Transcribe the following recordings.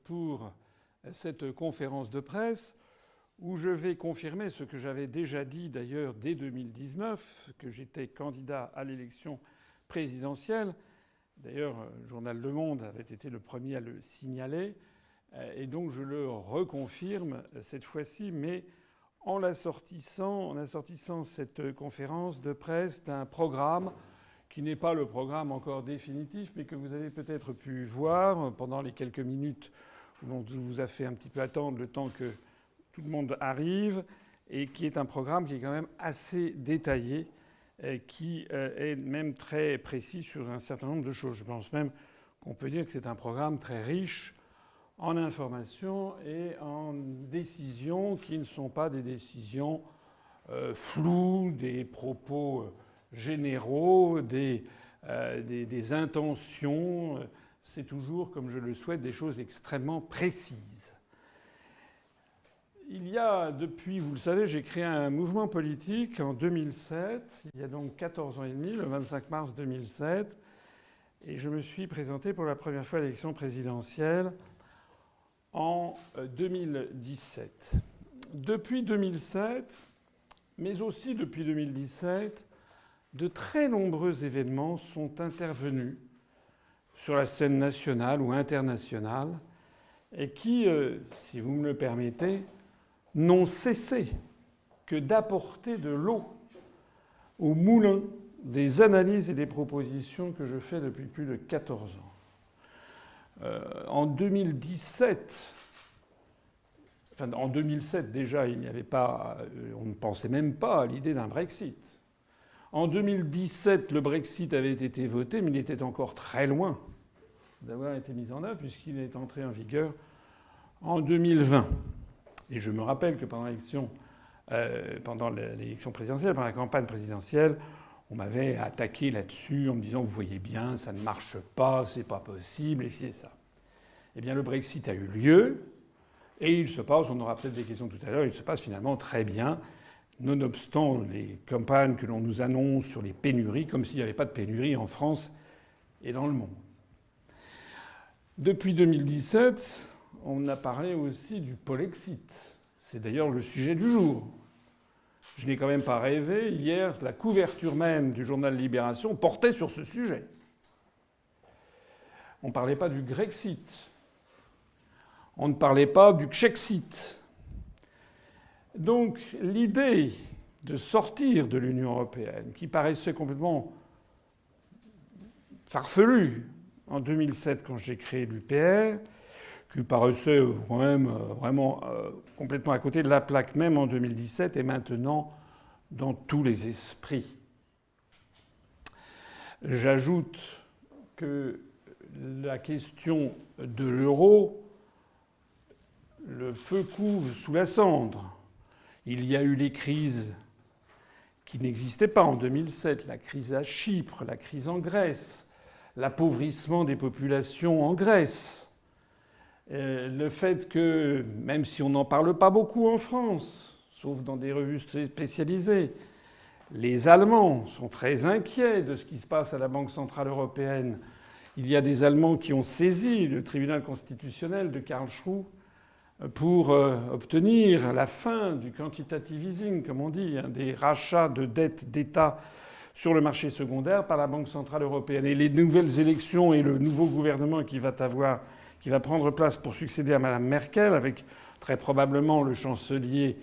pour cette conférence de presse où je vais confirmer ce que j'avais déjà dit d'ailleurs dès 2019, que j'étais candidat à l'élection présidentielle. D'ailleurs, le journal Le Monde avait été le premier à le signaler. Et donc je le reconfirme cette fois-ci, mais en assortissant cette conférence de presse d'un programme qui n'est pas le programme encore définitif, mais que vous avez peut-être pu voir pendant les quelques minutes où on vous a fait un petit peu attendre le temps que tout le monde arrive, et qui est un programme qui est quand même assez détaillé, qui est même très précis sur un certain nombre de choses. Je pense même qu'on peut dire que c'est un programme très riche en informations et en décisions qui ne sont pas des décisions floues, des propos généraux, des intentions. C'est toujours, comme je le souhaite, des choses extrêmement précises. Il y a depuis, vous le savez, j'ai créé un mouvement politique en 2007, il y a donc 14 ans et demi, le 25 mars 2007, et je me suis présenté pour la première fois à l'élection présidentielle en 2017. Depuis 2007, mais aussi depuis 2017, de très nombreux événements sont intervenus sur la scène nationale ou internationale et qui, si vous me le permettez, n'ont cessé que d'apporter de l'eau au moulin des analyses et des propositions que je fais depuis plus de 14 ans. En 2017, enfin en 2007 déjà, il n'y avait pas, on ne pensait même pas à l'idée d'un Brexit. En 2017, le Brexit avait été voté, mais il était encore très loin d'avoir été mis en œuvre puisqu'il est entré en vigueur en 2020. Et je me rappelle que pendant l'élection présidentielle, pendant la campagne présidentielle, on m'avait attaqué là-dessus en me disant « Vous voyez bien, ça ne marche pas, c'est pas possible, et c'est ça ». Eh bien, le Brexit a eu lieu, et il se passe, on aura peut-être des questions tout à l'heure, il se passe finalement très bien, nonobstant les campagnes que l'on nous annonce sur les pénuries, comme s'il n'y avait pas de pénurie en France et dans le monde. Depuis 2017, on a parlé aussi du Polexit. C'est d'ailleurs le sujet du jour. Je n'ai quand même pas rêvé. Hier, la couverture même du journal Libération portait sur ce sujet. On ne parlait pas du Grexit. On ne parlait pas du Czechsit. Donc l'idée de sortir de l'Union européenne, qui paraissait complètement farfelue en 2007 quand j'ai créé l'UPR, qui paraissait quand même vraiment complètement à côté de la plaque même en 2017 et maintenant dans tous les esprits. J'ajoute que la question de l'euro, le feu couve sous la cendre. Il y a eu les crises qui n'existaient pas en 2007, la crise à Chypre, la crise en Grèce, l'appauvrissement des populations en Grèce. Le fait que, même si on n'en parle pas beaucoup en France, sauf dans des revues spécialisées, les Allemands sont très inquiets de ce qui se passe à la Banque centrale européenne. Il y a des Allemands qui ont saisi le tribunal constitutionnel de Karlsruhe pour obtenir la fin du quantitative easing, comme on dit, des rachats de dettes d'État sur le marché secondaire par la Banque centrale européenne. Et les nouvelles élections et le nouveau gouvernement qui va prendre place pour succéder à Mme Merkel, avec très probablement le chancelier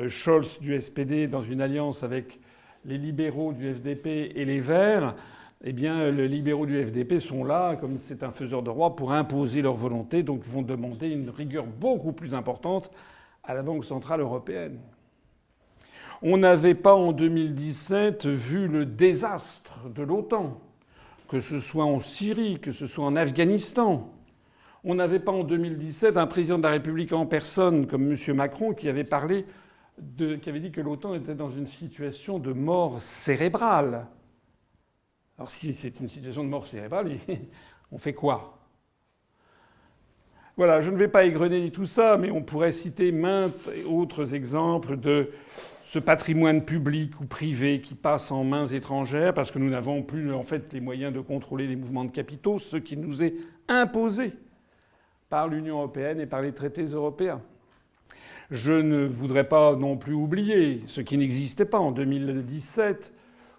Scholz du SPD dans une alliance avec les libéraux du FDP et les Verts, eh bien, les libéraux du FDP sont là, comme c'est un faiseur de roi, pour imposer leur volonté, donc vont demander une rigueur beaucoup plus importante à la Banque centrale européenne. On n'avait pas en 2017 vu le désastre de l'OTAN, que ce soit en Syrie, que ce soit en Afghanistan. On n'avait pas en 2017 un président de la République en personne comme M. Macron qui avait dit que l'OTAN était dans une situation de mort cérébrale. Alors si c'est une situation de mort cérébrale, on fait quoi? Voilà, je ne vais pas égrener tout ça, mais on pourrait citer maintes autres exemples de ce patrimoine public ou privé qui passe en mains étrangères parce que nous n'avons plus en fait les moyens de contrôler les mouvements de capitaux, ce qui nous est imposé par l'Union européenne et par les traités européens. Je ne voudrais pas non plus oublier ce qui n'existait pas en 2017,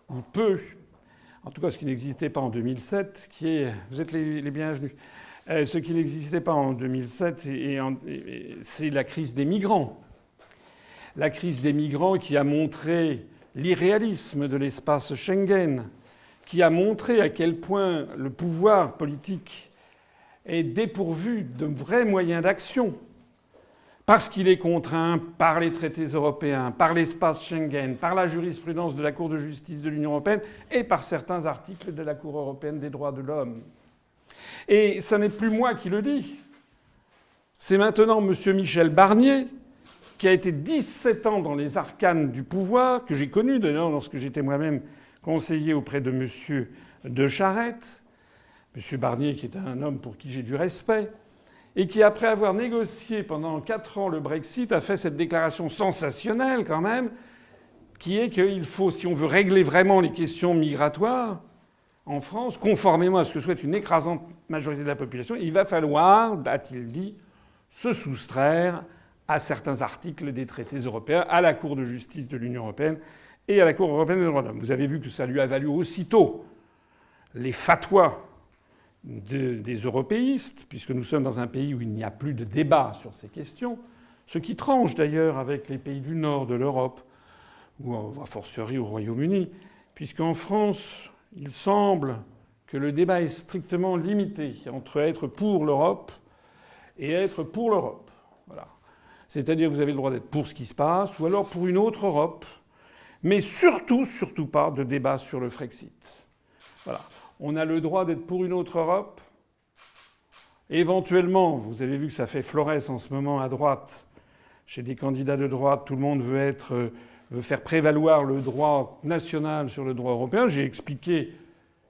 ou peu, en tout cas ce qui n'existait pas en 2007, qui est... Vous êtes les bienvenus. Ce qui n'existait pas en 2007, c'est la crise des migrants. La crise des migrants qui a montré l'irréalisme de l'espace Schengen, qui a montré à quel point le pouvoir politique est dépourvu de vrais moyens d'action, parce qu'il est contraint par les traités européens, par l'espace Schengen, par la jurisprudence de la Cour de justice de l'Union européenne et par certains articles de la Cour européenne des droits de l'homme. Et ce n'est plus moi qui le dis. C'est maintenant M. Michel Barnier, qui a été 17 ans dans les arcanes du pouvoir, que j'ai connu d'ailleurs lorsque j'étais moi-même conseiller auprès de M. de Charette. M. Barnier, qui est un homme pour qui j'ai du respect, et qui, après avoir négocié pendant 4 ans le Brexit, a fait cette déclaration sensationnelle quand même, qui est qu'il faut, si on veut régler vraiment les questions migratoires en France, conformément à ce que souhaite une écrasante majorité de la population, il va falloir, a-t-il dit, se soustraire à certains articles des traités européens, à la Cour de justice de l'Union européenne et à la Cour européenne des droits de l'homme. Vous avez vu que ça lui a valu aussitôt les fatwas des européistes, puisque nous sommes dans un pays où il n'y a plus de débat sur ces questions, ce qui tranche d'ailleurs avec les pays du nord de l'Europe, ou a fortiori au Royaume-Uni, puisqu'en France, il semble que le débat est strictement limité entre être pour l'Europe et être pour l'Europe. Voilà. C'est-à-dire que vous avez le droit d'être pour ce qui se passe, ou alors pour une autre Europe, mais surtout pas de débat sur le Frexit. Voilà. On a le droit d'être pour une autre Europe. Éventuellement, vous avez vu que ça fait florès en ce moment à droite. Chez des candidats de droite, tout le monde veut faire prévaloir le droit national sur le droit européen. J'ai expliqué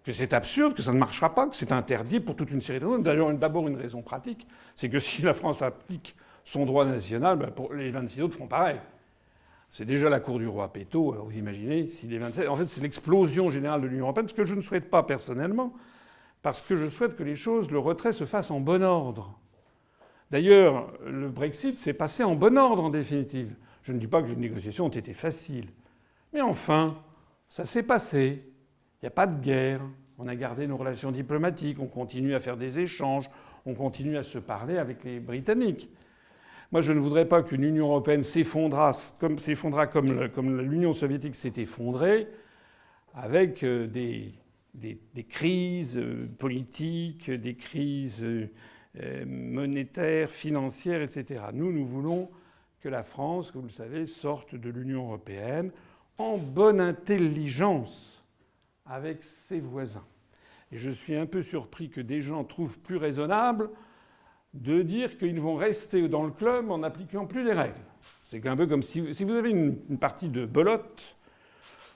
que c'est absurde, que ça ne marchera pas, que c'est interdit pour toute une série de raisons. D'ailleurs, d'abord une raison pratique, c'est que si la France applique son droit national, pour les 26 autres feront pareil. C'est déjà la cour du roi Péto, alors vous imaginez, si les 27... En fait, c'est l'explosion générale de l'Union européenne, ce que je ne souhaite pas personnellement, parce que je souhaite que les choses, le retrait se fasse en bon ordre. D'ailleurs, le Brexit s'est passé en bon ordre, en définitive. Je ne dis pas que les négociations ont été faciles. Mais enfin, ça s'est passé. Il n'y a pas de guerre. On a gardé nos relations diplomatiques. On continue à faire des échanges. On continue à se parler avec les Britanniques. Moi, je ne voudrais pas qu'une Union européenne s'effondra comme l'Union soviétique s'est effondrée, avec des crises politiques, des crises monétaires, financières, etc. Nous voulons que la France, comme vous le savez, sorte de l'Union européenne en bonne intelligence avec ses voisins. Et je suis un peu surpris que des gens trouvent plus raisonnable de dire qu'ils vont rester dans le club en n'appliquant plus les règles. C'est un peu comme si vous avez une partie de belote,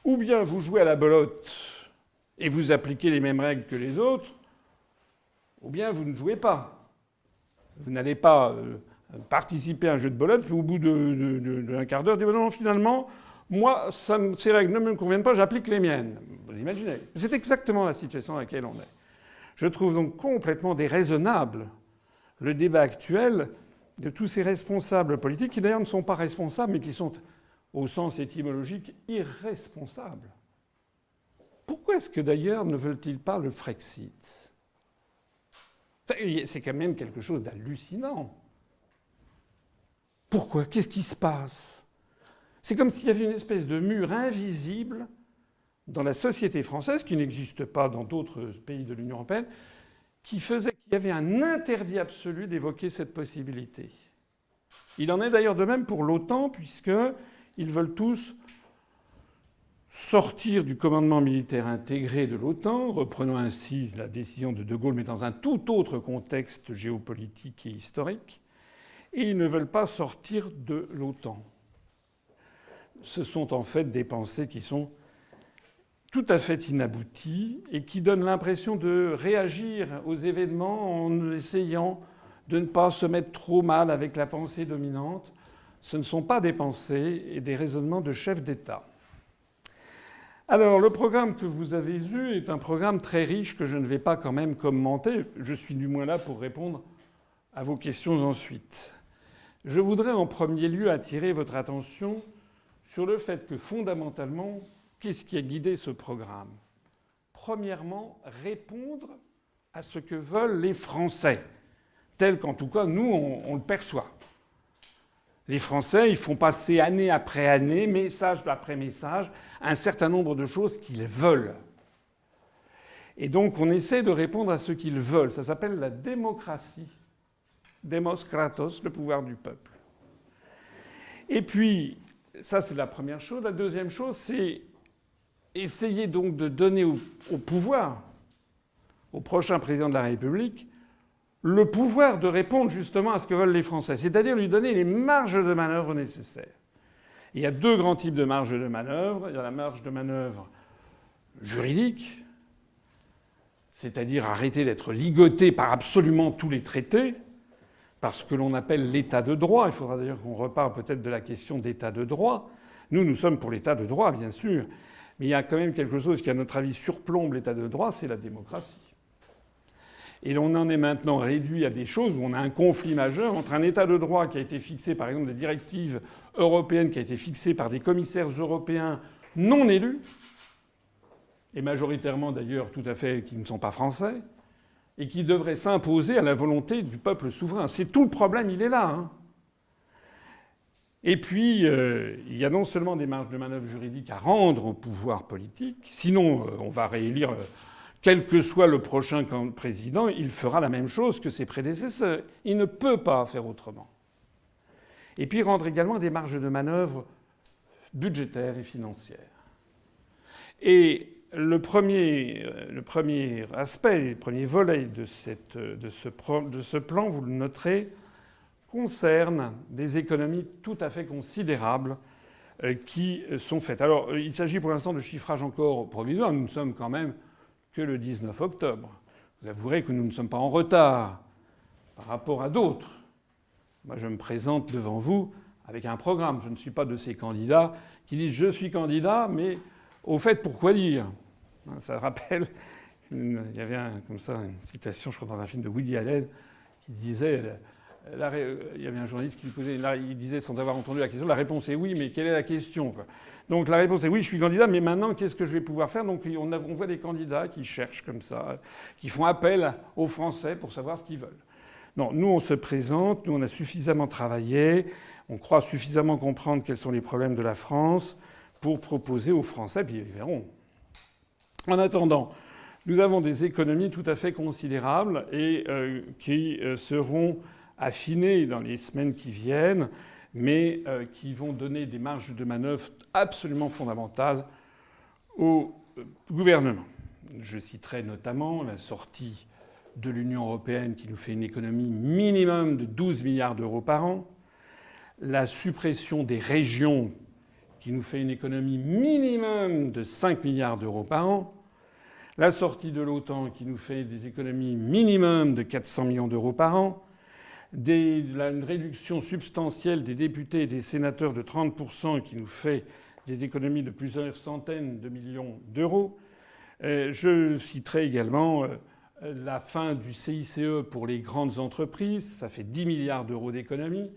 ou bien vous jouez à la belote et vous appliquez les mêmes règles que les autres, ou bien vous ne jouez pas. Vous n'allez pas participer à un jeu de belote, puis au bout d'un quart d'heure, dire non, finalement, moi, ces règles ne me conviennent pas, j'applique les miennes. Vous imaginez ? C'est exactement la situation dans laquelle on est. Je trouve donc complètement déraisonnable le débat actuel de tous ces responsables politiques, qui d'ailleurs ne sont pas responsables, mais qui sont, au sens étymologique, irresponsables. Pourquoi est-ce que d'ailleurs ne veulent-ils pas le Frexit ? C'est quand même quelque chose d'hallucinant. Pourquoi ? Qu'est-ce qui se passe ? C'est comme s'il y avait une espèce de mur invisible dans la société française, qui n'existe pas dans d'autres pays de l'Union européenne, qui faisait qu'il y avait un interdit absolu d'évoquer cette possibilité. Il en est d'ailleurs de même pour l'OTAN, puisqu'ils veulent tous sortir du commandement militaire intégré de l'OTAN, reprenant ainsi la décision de De Gaulle, mais dans un tout autre contexte géopolitique et historique, et ils ne veulent pas sortir de l'OTAN. Ce sont en fait des pensées qui sont tout à fait inabouties et qui donnent l'impression de réagir aux événements en essayant de ne pas se mettre trop mal avec la pensée dominante. Ce ne sont pas des pensées et des raisonnements de chefs d'État. Alors, le programme que vous avez vu est un programme très riche que je ne vais pas quand même commenter. Je suis du moins là pour répondre à vos questions ensuite. Je voudrais en premier lieu attirer votre attention sur le fait que fondamentalement, qu'est-ce qui a guidé ce programme ? Premièrement, répondre à ce que veulent les Français, tel qu'en tout cas nous on le perçoit. Les Français, ils font passer année après année, message après message, un certain nombre de choses qu'ils veulent. Et donc on essaie de répondre à ce qu'ils veulent. Ça s'appelle la démocratie. Demos kratos, le pouvoir du peuple. Et puis, ça c'est la première chose. La deuxième chose, c'est essayer donc de donner au pouvoir, au prochain président de la République, le pouvoir de répondre justement à ce que veulent les Français. C'est-à-dire lui donner les marges de manœuvre nécessaires. Et il y a deux grands types de marges de manœuvre. Il y a la marge de manœuvre juridique, c'est-à-dire arrêter d'être ligoté par absolument tous les traités, par ce que l'on appelle l'état de droit. Il faudra d'ailleurs qu'on reparle peut-être de la question d'état de droit. Nous sommes pour l'état de droit, bien sûr. Mais il y a quand même quelque chose qui, à notre avis, surplombe l'état de droit, c'est la démocratie. Et on en est maintenant réduit à des choses où on a un conflit majeur entre un état de droit qui a été fixé, par exemple, des directives européennes, qui a été fixé par des commissaires européens non élus, et majoritairement d'ailleurs tout à fait qui ne sont pas français, et qui devraient s'imposer à la volonté du peuple souverain. C'est tout le problème, il est là. Hein. Et puis, il y a non seulement des marges de manœuvre juridiques à rendre au pouvoir politique, sinon on va réélire, quel que soit le prochain président, il fera la même chose que ses prédécesseurs. Il ne peut pas faire autrement. Et puis rendre également des marges de manœuvre budgétaires et financières. Et le premier aspect, le premier volet de ce plan, vous le noterez, concerne des économies tout à fait considérables qui sont faites. Alors, il s'agit pour l'instant de chiffrage encore provisoire. Nous ne sommes quand même que le 19 octobre. Vous avouerez que nous ne sommes pas en retard par rapport à d'autres. Moi, je me présente devant vous avec un programme. Je ne suis pas de ces candidats qui disent « je suis candidat, mais au fait, pourquoi dire ?» Ça rappelle, il y avait comme ça une citation, je crois, dans un film de Woody Allen, qui disait, il y avait un journaliste qui lui posait, là, il disait sans avoir entendu la question, la réponse est oui, mais quelle est la question, quoi. Donc la réponse est oui, je suis candidat, mais maintenant, qu'est-ce que je vais pouvoir faire? Donc on voit des candidats qui cherchent comme ça, qui font appel aux Français pour savoir ce qu'ils veulent. Non, nous, on se présente, nous, on a suffisamment travaillé, on croit suffisamment comprendre quels sont les problèmes de la France pour proposer aux Français, puis ils verront. En attendant, nous avons des économies tout à fait considérables et qui seront affinées dans les semaines qui viennent, mais qui vont donner des marges de manœuvre absolument fondamentales au gouvernement. Je citerai notamment la sortie de l'Union européenne qui nous fait une économie minimum de 12 milliards d'euros par an, la suppression des régions qui nous fait une économie minimum de 5 milliards d'euros par an, la sortie de l'OTAN qui nous fait des économies minimum de 400 millions d'euros par an, une réduction substantielle des députés et des sénateurs de 30% qui nous fait des économies de plusieurs centaines de millions d'euros. Je citerai également la fin du CICE pour les grandes entreprises, ça fait 10 milliards d'euros d'économies.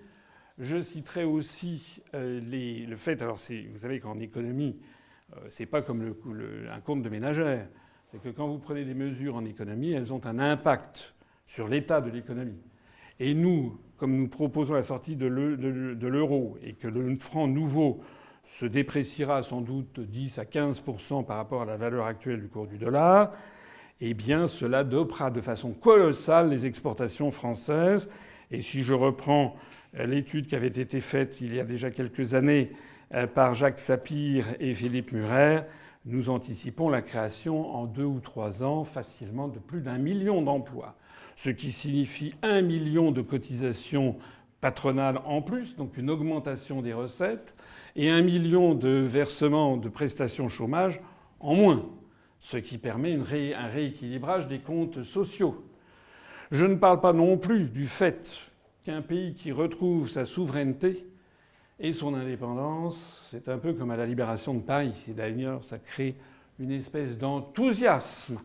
Je citerai aussi le fait, alors vous savez qu'en économie, c'est pas comme un compte de ménagère. C'est que quand vous prenez des mesures en économie, elles ont un impact sur l'état de l'économie. Et nous, comme nous proposons la sortie de l'euro et que le franc nouveau se dépréciera sans doute 10 à 15% par rapport à la valeur actuelle du cours du dollar, eh bien cela dopera de façon colossale les exportations françaises. Et si je reprends l'étude qui avait été faite il y a déjà quelques années par Jacques Sapir et Philippe Murer, nous anticipons la création en 2 ou 3 ans facilement de plus d'1 million d'emplois. Ce qui signifie 1 million de cotisations patronales en plus, donc une augmentation des recettes, et 1 million de versements de prestations chômage en moins, ce qui permet un rééquilibrage des comptes sociaux. Je ne parle pas non plus du fait qu'un pays qui retrouve sa souveraineté et son indépendance, c'est un peu comme à la libération de Paris. Et d'ailleurs, ça crée une espèce d'enthousiasme.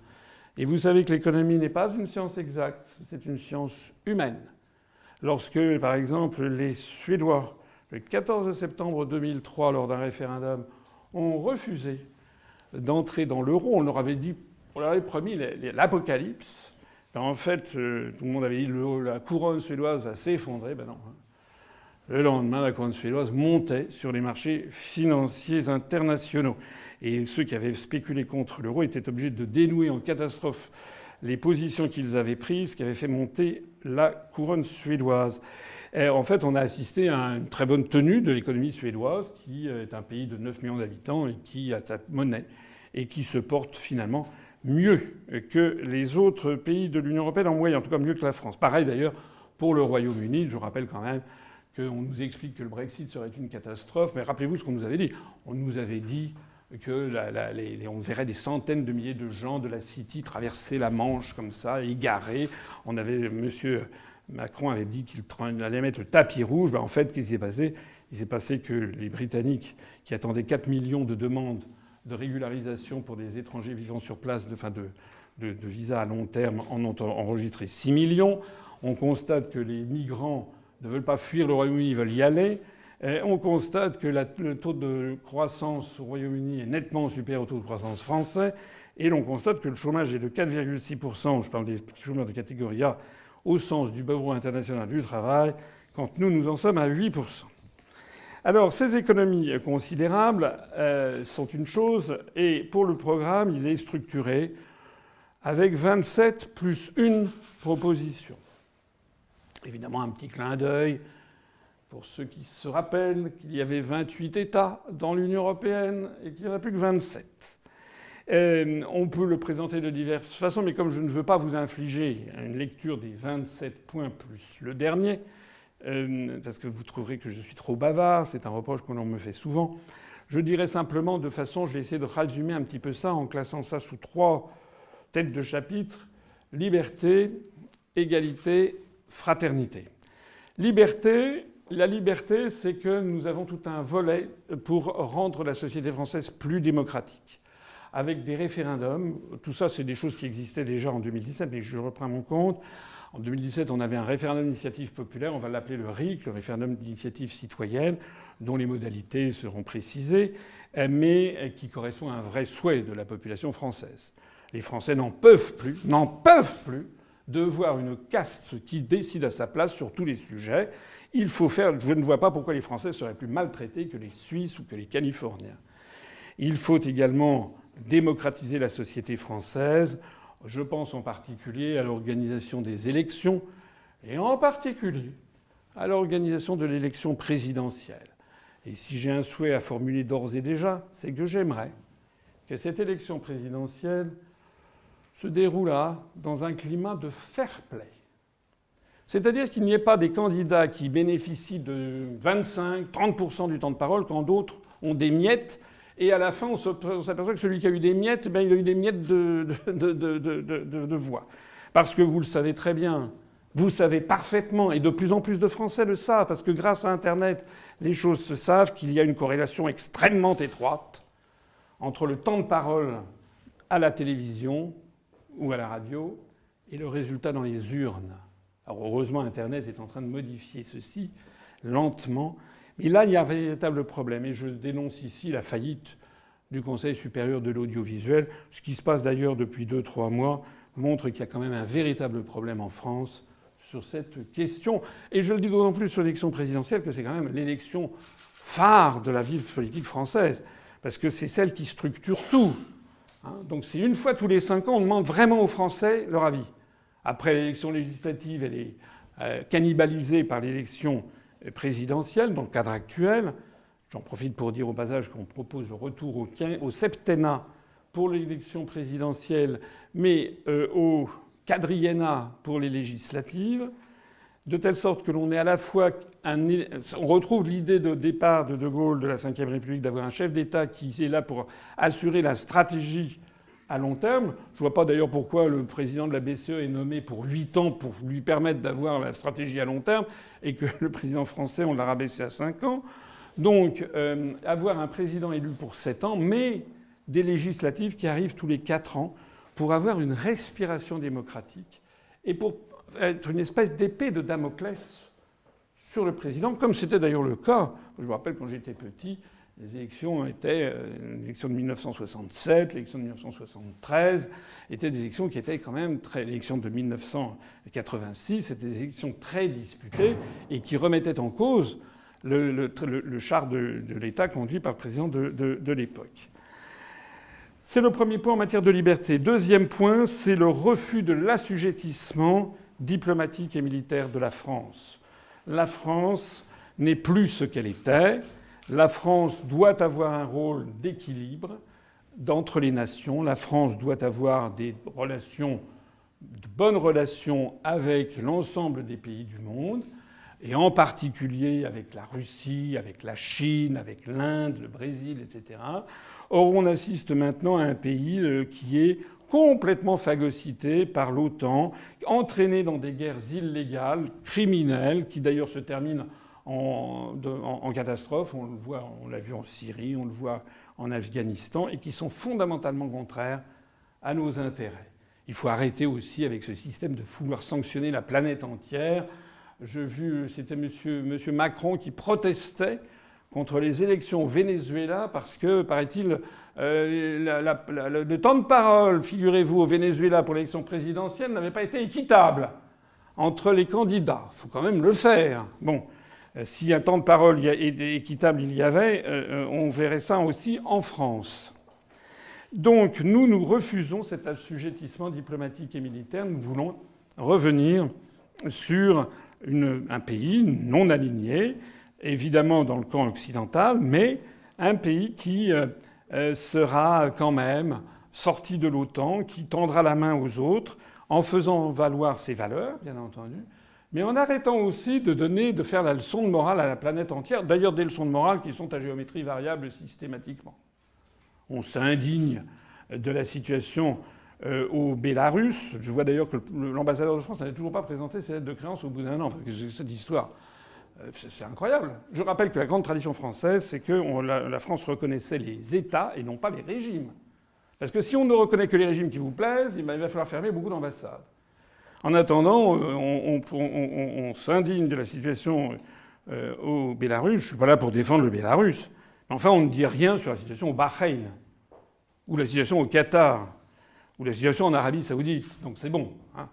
Et vous savez que l'économie n'est pas une science exacte, c'est une science humaine. Lorsque, par exemple, les Suédois, le 14 septembre 2003, lors d'un référendum, ont refusé d'entrer dans l'euro, on leur avait dit, on leur avait promis l'apocalypse. Ben en fait, tout le monde avait dit la couronne suédoise va s'effondrer. Ben non. Le lendemain, la couronne suédoise montait sur les marchés financiers internationaux. Et ceux qui avaient spéculé contre l'euro étaient obligés de dénouer en catastrophe les positions qu'ils avaient prises, qui avaient fait monter la couronne suédoise. Et en fait, on a assisté à une très bonne tenue de l'économie suédoise, qui est un pays de 9 millions d'habitants et qui a sa monnaie et qui se porte finalement mieux que les autres pays de l'Union européenne en moyenne, en tout cas mieux que la France. Pareil d'ailleurs pour le Royaume-Uni. Je rappelle quand même qu'on nous explique que le Brexit serait une catastrophe, mais rappelez-vous ce qu'on nous avait dit. On nous avait dit que on verrait des centaines de milliers de gens de la City traverser la Manche comme ça, égarés. Monsieur Macron avait dit qu'il allait mettre le tapis rouge. Ben en fait, qu'est-ce qui s'est passé ? Il s'est passé que les Britanniques, qui attendaient 4 millions de demandes de régularisation pour des étrangers vivant sur place, de visa à long terme, en ont enregistré 6 millions. On constate que les migrants ne veulent pas fuir le Royaume-Uni, ils veulent y aller. Et on constate que le taux de croissance au Royaume-Uni est nettement supérieur au taux de croissance français. Et l'on constate que le chômage est de 4,6%, je parle des chômeurs de catégorie A, au sens du Bureau international du travail, quand nous en sommes à 8%. Alors, ces économies considérables sont une chose, et pour le programme, il est structuré avec 27 plus une proposition. Évidemment, un petit clin d'œil pour ceux qui se rappellent qu'il y avait 28 États dans l'Union européenne et qu'il n'y en a plus que 27. On peut le présenter de diverses façons, mais comme je ne veux pas vous infliger une lecture des 27 points plus le dernier, parce que vous trouverez que je suis trop bavard, c'est un reproche que l'on me fait souvent, je dirais simplement de façon, je vais essayer de résumer un petit peu ça en classant ça sous 3 têtes de chapitre: liberté, égalité, fraternité. Liberté, la liberté, c'est que nous avons tout un volet pour rendre la société française plus démocratique, avec des référendums. Tout ça, c'est des choses qui existaient déjà en 2017, mais je reprends mon compte. En 2017, on avait un référendum d'initiative populaire, on va l'appeler le RIC, le référendum d'initiative citoyenne, dont les modalités seront précisées, mais qui correspond à un vrai souhait de la population française. Les Français n'en peuvent plus de voir une caste qui décide à sa place sur tous les sujets. Il faut faire. Je ne vois pas pourquoi les Français seraient plus maltraités que les Suisses ou que les Californiens. Il faut également démocratiser la société française. Je pense en particulier à l'organisation des élections et en particulier à l'organisation de l'élection présidentielle. Et si j'ai un souhait à formuler d'ores et déjà, c'est que j'aimerais que cette élection présidentielle se déroule dans un climat de fair play. C'est-à-dire qu'il n'y ait pas des candidats qui bénéficient de 25-30% du temps de parole quand d'autres ont des miettes. Et à la fin, on s'aperçoit que celui qui a eu des miettes, il a eu des miettes de voix. Parce que vous le savez très bien, vous savez parfaitement, et de plus en plus de Français le savent, parce que grâce à Internet, les choses se savent, qu'il y a une corrélation extrêmement étroite entre le temps de parole à la télévision ou à la radio et le résultat dans les urnes. Alors heureusement, Internet est en train de modifier ceci lentement. Et là, il y a un véritable problème. Et je dénonce ici la faillite du Conseil supérieur de l'audiovisuel. Ce qui se passe d'ailleurs depuis 2-3 mois montre qu'il y a quand même un véritable problème en France sur cette question. Et je le dis d'autant plus sur l'élection présidentielle que c'est quand même l'élection phare de la vie politique française. Parce que c'est celle qui structure tout. Donc c'est une fois tous les 5 ans, on demande vraiment aux Français leur avis. Après l'élection législative, elle est cannibalisée par l'élection présidentielle dans le cadre actuel. J'en profite pour dire au passage qu'on propose le retour au septennat pour l'élection présidentielle, mais au quadriennat pour les législatives, de telle sorte que l'on est à la fois on retrouve l'idée de départ de De Gaulle de la Ve République d'avoir un chef d'État qui est là pour assurer la stratégie à long terme. Je ne vois pas d'ailleurs pourquoi le président de la BCE est nommé pour 8 ans pour lui permettre d'avoir la stratégie à long terme et que le président français, on l'a rabaissé à 5 ans. Donc avoir un président élu pour 7 ans, mais des législatives qui arrivent tous les 4 ans pour avoir une respiration démocratique et pour être une espèce d'épée de Damoclès sur le président, comme c'était d'ailleurs le cas. Je me rappelle quand j'étais petit, les élections étaient l'élection de 1967, l'élection de 1973 étaient des élections qui étaient quand même très. L'élection de 1986 c'était des élections très disputées et qui remettaient en cause le char de l'État conduit par le président de l'époque. C'est le premier point en matière de liberté. Deuxième point, c'est le refus de l'assujettissement diplomatique et militaire de la France. La France n'est plus ce qu'elle était. La France doit avoir un rôle d'équilibre entre les nations. La France doit avoir des relations, de bonnes relations avec l'ensemble des pays du monde, et en particulier avec la Russie, avec la Chine, avec l'Inde, le Brésil, etc. Or, on assiste maintenant à un pays qui est complètement phagocyté par l'OTAN, entraîné dans des guerres illégales, criminelles, qui d'ailleurs se terminent en catastrophe. On le voit, on l'a vu en Syrie, on le voit en Afghanistan, et qui sont fondamentalement contraires à nos intérêts. Il faut arrêter aussi avec ce système de vouloir sanctionner la planète entière. J'ai vu, c'était monsieur Macron qui protestait contre les élections au Venezuela parce que, paraît-il, le temps de parole, figurez-vous, au Venezuela pour l'élection présidentielle n'avait pas été équitable entre les candidats. Il faut quand même le faire. Bon, si un temps de parole équitable il y avait, on verrait ça aussi en France. Donc nous refusons cet assujettissement diplomatique et militaire. Nous voulons revenir sur un pays non aligné, évidemment dans le camp occidental, mais un pays qui sera quand même sorti de l'OTAN, qui tendra la main aux autres en faisant valoir ses valeurs, bien entendu, mais en arrêtant aussi de faire la leçon de morale à la planète entière. D'ailleurs, des leçons de morale qui sont à géométrie variable systématiquement. On s'indigne de la situation au Bélarus. Je vois d'ailleurs que l'ambassadeur de France n'avait toujours pas présenté ses lettres de créance au bout d'un an. Enfin, cette histoire, c'est incroyable. Je rappelle que la grande tradition française, c'est que la France reconnaissait les États et non pas les régimes. Parce que si on ne reconnaît que les régimes qui vous plaisent, il va falloir fermer beaucoup d'ambassades. En attendant, on s'indigne de la situation au Bélarus. Je ne suis pas là pour défendre le Bélarus. Mais enfin, on ne dit rien sur la situation au Bahreïn, ou la situation au Qatar, ou la situation en Arabie Saoudite. Donc c'est bon. Hein.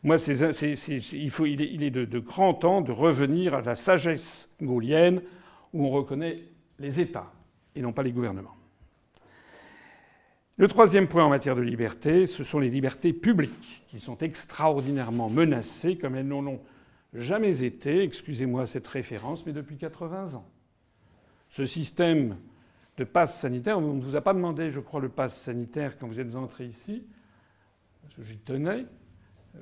Moi, il est de grand temps de revenir à la sagesse gaulienne où on reconnaît les États et non pas les gouvernements. Le troisième point en matière de liberté, ce sont les libertés publiques qui sont extraordinairement menacées comme elles n'en ont jamais été, excusez-moi cette référence, mais depuis 80 ans. Ce système de passe sanitaire, on ne vous a pas demandé, je crois, le passe sanitaire quand vous êtes entré ici, parce que j'y tenais.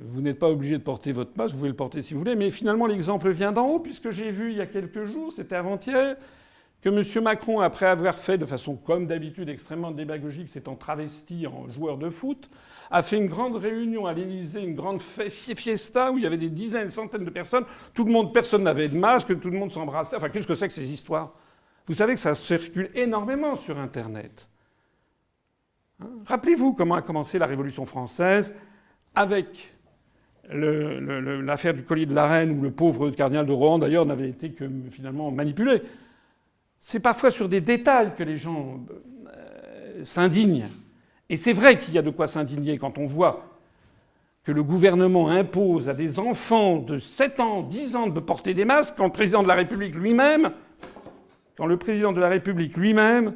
Vous n'êtes pas obligé de porter votre masque, vous pouvez le porter si vous voulez, mais finalement l'exemple vient d'en haut, puisque j'ai vu il y a quelques jours, c'était avant-hier, que M. Macron, après avoir fait de façon comme d'habitude extrêmement démagogique, s'étant travesti en joueur de foot, a fait une grande réunion à l'Élysée, une grande fiesta où il y avait des dizaines, des centaines de personnes. Personne n'avait de masque, tout le monde s'embrassait. Enfin, qu'est-ce que c'est que ces histoires ? Vous savez que ça circule énormément sur Internet. Hein ? Rappelez-vous comment a commencé la Révolution française avec l'affaire du collier de la reine, où le pauvre cardinal de Rohan, d'ailleurs, n'avait été que finalement manipulé. C'est parfois sur des détails que les gens s'indignent. Et c'est vrai qu'il y a de quoi s'indigner quand on voit que le gouvernement impose à des enfants de 7 ans, 10 ans de porter des masques, quand le président de la République lui-même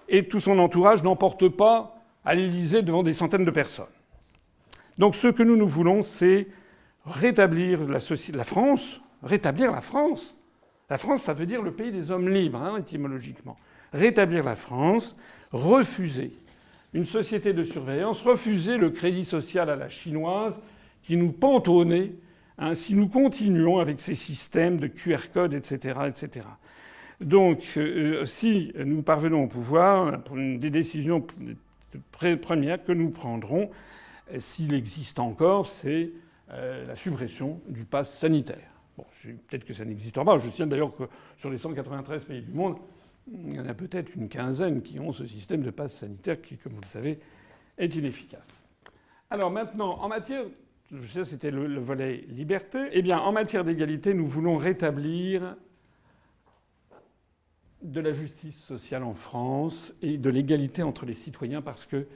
et tout son entourage n'en portent pas à l'Élysée devant des centaines de personnes. Donc ce que nous voulons, c'est rétablir la France. Rétablir la France. La France, ça veut dire le pays des hommes libres, hein, étymologiquement. Rétablir la France, refuser une société de surveillance, refuser le crédit social à la chinoise qui nous pend au nez si nous continuons avec ces systèmes de QR code, etc., etc. Donc, si nous parvenons au pouvoir, une des décisions premières que nous prendrons, s'il existe encore, c'est la suppression du pass sanitaire. Bon, peut-être que ça n'existera pas. Je signale d'ailleurs que sur les 193 pays du monde, il y en a peut-être une quinzaine qui ont ce système de passe sanitaire qui, comme vous le savez, est inefficace. Alors maintenant, en matière Ça, c'était le volet liberté. Eh bien, en matière d'égalité, nous voulons rétablir de la justice sociale en France et de l'égalité entre les citoyens parce que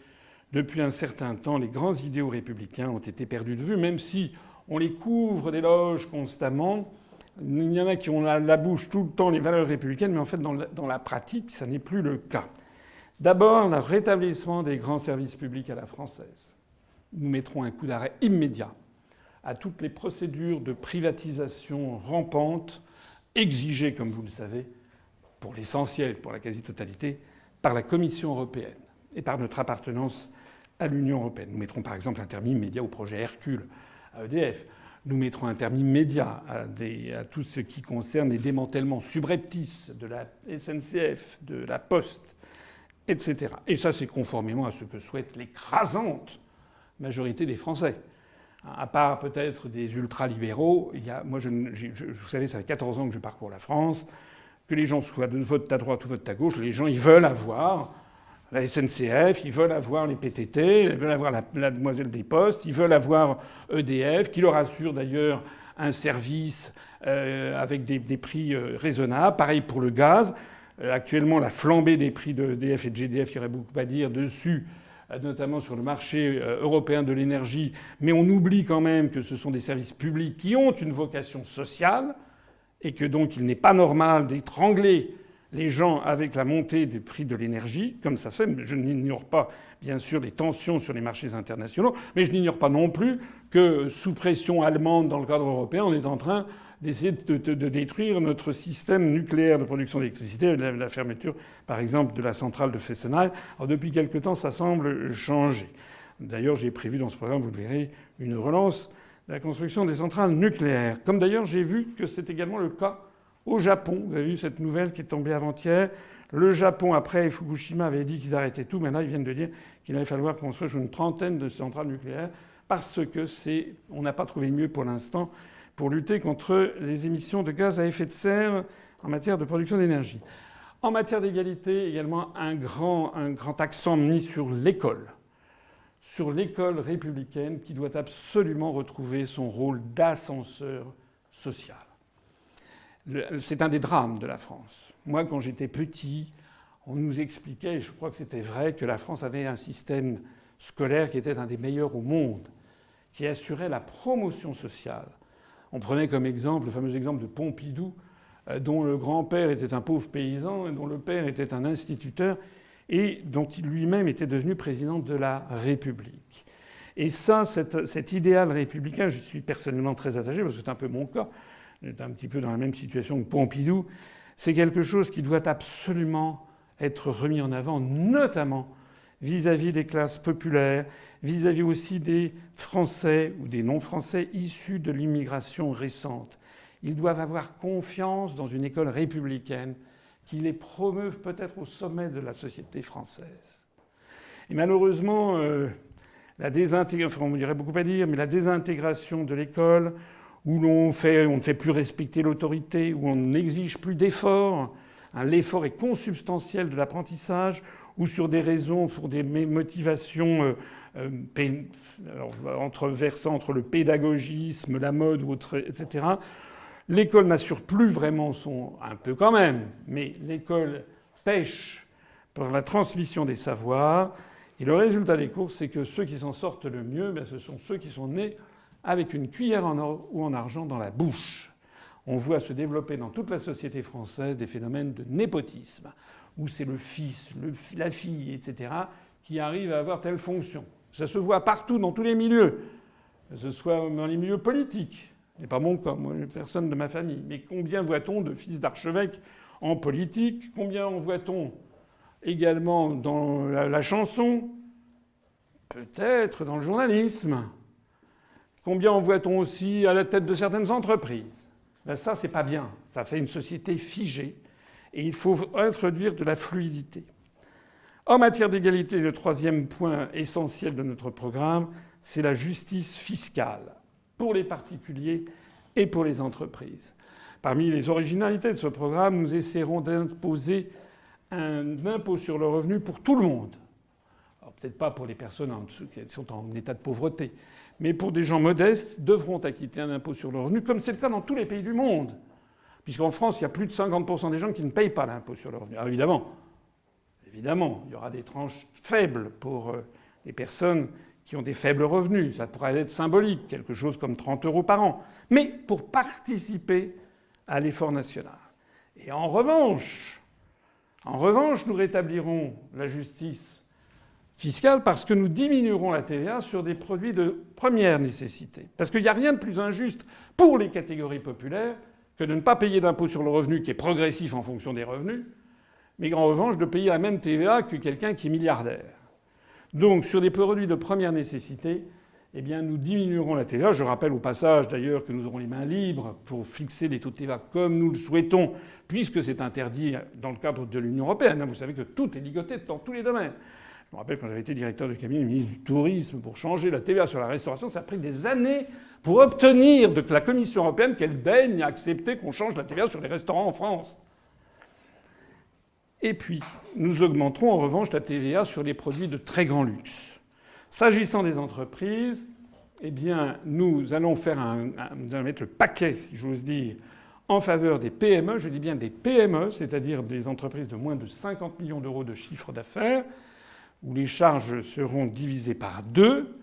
depuis un certain temps, les grands idéaux républicains ont été perdus de vue, même si on les couvre d'éloges constamment. Il y en a qui ont la bouche tout le temps les valeurs républicaines, mais en fait, dans la pratique, ça n'est plus le cas. D'abord, le rétablissement des grands services publics à la française. Nous mettrons un coup d'arrêt immédiat à toutes les procédures de privatisation rampantes, exigées, comme vous le savez, pour l'essentiel, pour la quasi-totalité, par la Commission européenne et par notre appartenance à l'Union européenne. Nous mettrons par exemple un terme immédiat au projet Hercule à EDF. Nous mettrons un terme immédiat à tout ce qui concerne les démantèlements subreptices de la SNCF, de la Poste, etc. Et ça, c'est conformément à ce que souhaite l'écrasante majorité des Français. À part peut-être des ultralibéraux, vous savez, ça fait 14 ans que je parcours la France, que les gens soient de vote à droite ou vote à gauche, les gens, ils veulent avoir la SNCF, ils veulent avoir les PTT, ils veulent avoir la Demoiselle des Postes, ils veulent avoir EDF, qui leur assure d'ailleurs un service avec des prix raisonnables. Pareil pour le gaz. Actuellement, la flambée des prix d'EDF et de GDF, il y aurait beaucoup à dire dessus, notamment sur le marché européen de l'énergie. Mais on oublie quand même que ce sont des services publics qui ont une vocation sociale et que donc il n'est pas normal d'étrangler les gens avec la montée des prix de l'énergie, comme ça se fait. Je n'ignore pas, bien sûr, les tensions sur les marchés internationaux, mais je n'ignore pas non plus que, sous pression allemande dans le cadre européen, on est en train d'essayer de détruire notre système nucléaire de production d'électricité, la fermeture, par exemple, de la centrale de Fessenheim. Alors, depuis quelque temps, ça semble changer. D'ailleurs, j'ai prévu dans ce programme, vous le verrez, une relance de la construction des centrales nucléaires. Comme d'ailleurs, j'ai vu que c'est également le cas au Japon. Vous avez vu cette nouvelle qui est tombée avant-hier. Le Japon, après Fukushima, avait dit qu'ils arrêtaient tout. Maintenant, ils viennent de dire qu'il allait falloir construire une trentaine de centrales nucléaires parce que on n'a pas trouvé mieux pour l'instant pour lutter contre les émissions de gaz à effet de serre en matière de production d'énergie. En matière d'égalité, également, un grand accent mis sur l'école républicaine qui doit absolument retrouver son rôle d'ascenseur social. C'est un des drames de la France. Moi, quand j'étais petit, on nous expliquait, et je crois que c'était vrai, que la France avait un système scolaire qui était un des meilleurs au monde, qui assurait la promotion sociale. On prenait comme exemple le fameux exemple de Pompidou, dont le grand-père était un pauvre paysan et dont le père était un instituteur et dont il lui-même était devenu président de la République. Et ça, cet idéal républicain, je suis personnellement très attaché parce que c'est un peu mon cas. J'étais un petit peu dans la même situation que Pompidou. C'est quelque chose qui doit absolument être remis en avant, notamment vis-à-vis des classes populaires, vis-à-vis aussi des Français ou des non-Français issus de l'immigration récente. Ils doivent avoir confiance dans une école républicaine qui les promeuve peut-être au sommet de la société française. Et malheureusement, on dirait beaucoup à dire, mais la désintégration de l'école, où on ne fait plus respecter l'autorité, où on n'exige plus d'efforts, l'effort est consubstantiel de l'apprentissage, ou sur des raisons, pour des motivations versant entre le pédagogisme, la mode, etc. L'école n'assure plus vraiment un peu quand même, mais l'école pêche pour la transmission des savoirs. Et le résultat des courses, c'est que ceux qui s'en sortent le mieux, ce sont ceux qui sont nés avec une cuillère en or ou en argent dans la bouche. On voit se développer dans toute la société française des phénomènes de népotisme, où c'est le fils, la fille, etc., qui arrivent à avoir telle fonction. Ça se voit partout, dans tous les milieux, que ce soit dans les milieux politiques. Ce n'est pas mon cas, moi, personne de ma famille. Mais combien voit-on de fils d'archevêques en politique? Combien en voit-on également dans la chanson? Peut-être dans le journalisme. Combien en voit-on aussi à la tête de certaines entreprises? Ça, c'est pas bien. Ça fait une société figée. Et il faut introduire de la fluidité. En matière d'égalité, le troisième point essentiel de notre programme, c'est la justice fiscale pour les particuliers et pour les entreprises. Parmi les originalités de ce programme, nous essaierons d'imposer un impôt sur le revenu pour tout le monde. Alors, peut-être pas pour les personnes qui sont en état de pauvreté, mais pour des gens modestes, devront acquitter un impôt sur le revenu, comme c'est le cas dans tous les pays du monde. Puisqu'en France, il y a plus de 50% des gens qui ne payent pas l'impôt sur le revenu. Alors évidemment, il y aura des tranches faibles pour les personnes qui ont des faibles revenus. Ça pourrait être symbolique, quelque chose comme 30 € par an. Mais pour participer à l'effort national. Et en revanche, nous rétablirons la justice fiscale parce que nous diminuerons la TVA sur des produits de première nécessité. Parce qu'il n'y a rien de plus injuste pour les catégories populaires que de ne pas payer d'impôt sur le revenu qui est progressif en fonction des revenus, mais en revanche de payer la même TVA que quelqu'un qui est milliardaire. Donc sur des produits de première nécessité, eh bien nous diminuerons la TVA. Je rappelle au passage d'ailleurs que nous aurons les mains libres pour fixer les taux de TVA comme nous le souhaitons, puisque c'est interdit dans le cadre de l'Union européenne. Vous savez que tout est ligoté dans tous les domaines. Je me rappelle quand j'avais été directeur de cabinet du ministre du Tourisme pour changer la TVA sur la restauration, ça a pris des années pour obtenir de la Commission européenne qu'elle daigne accepter qu'on change la TVA sur les restaurants en France. Et puis, nous augmenterons en revanche la TVA sur les produits de très grand luxe. S'agissant des entreprises, eh bien, nous allons mettre le paquet, si j'ose dire, en faveur des PME. Je dis bien des PME, c'est-à-dire des entreprises de moins de 50 millions d'euros de chiffre d'affaires, où les charges seront divisées par 2.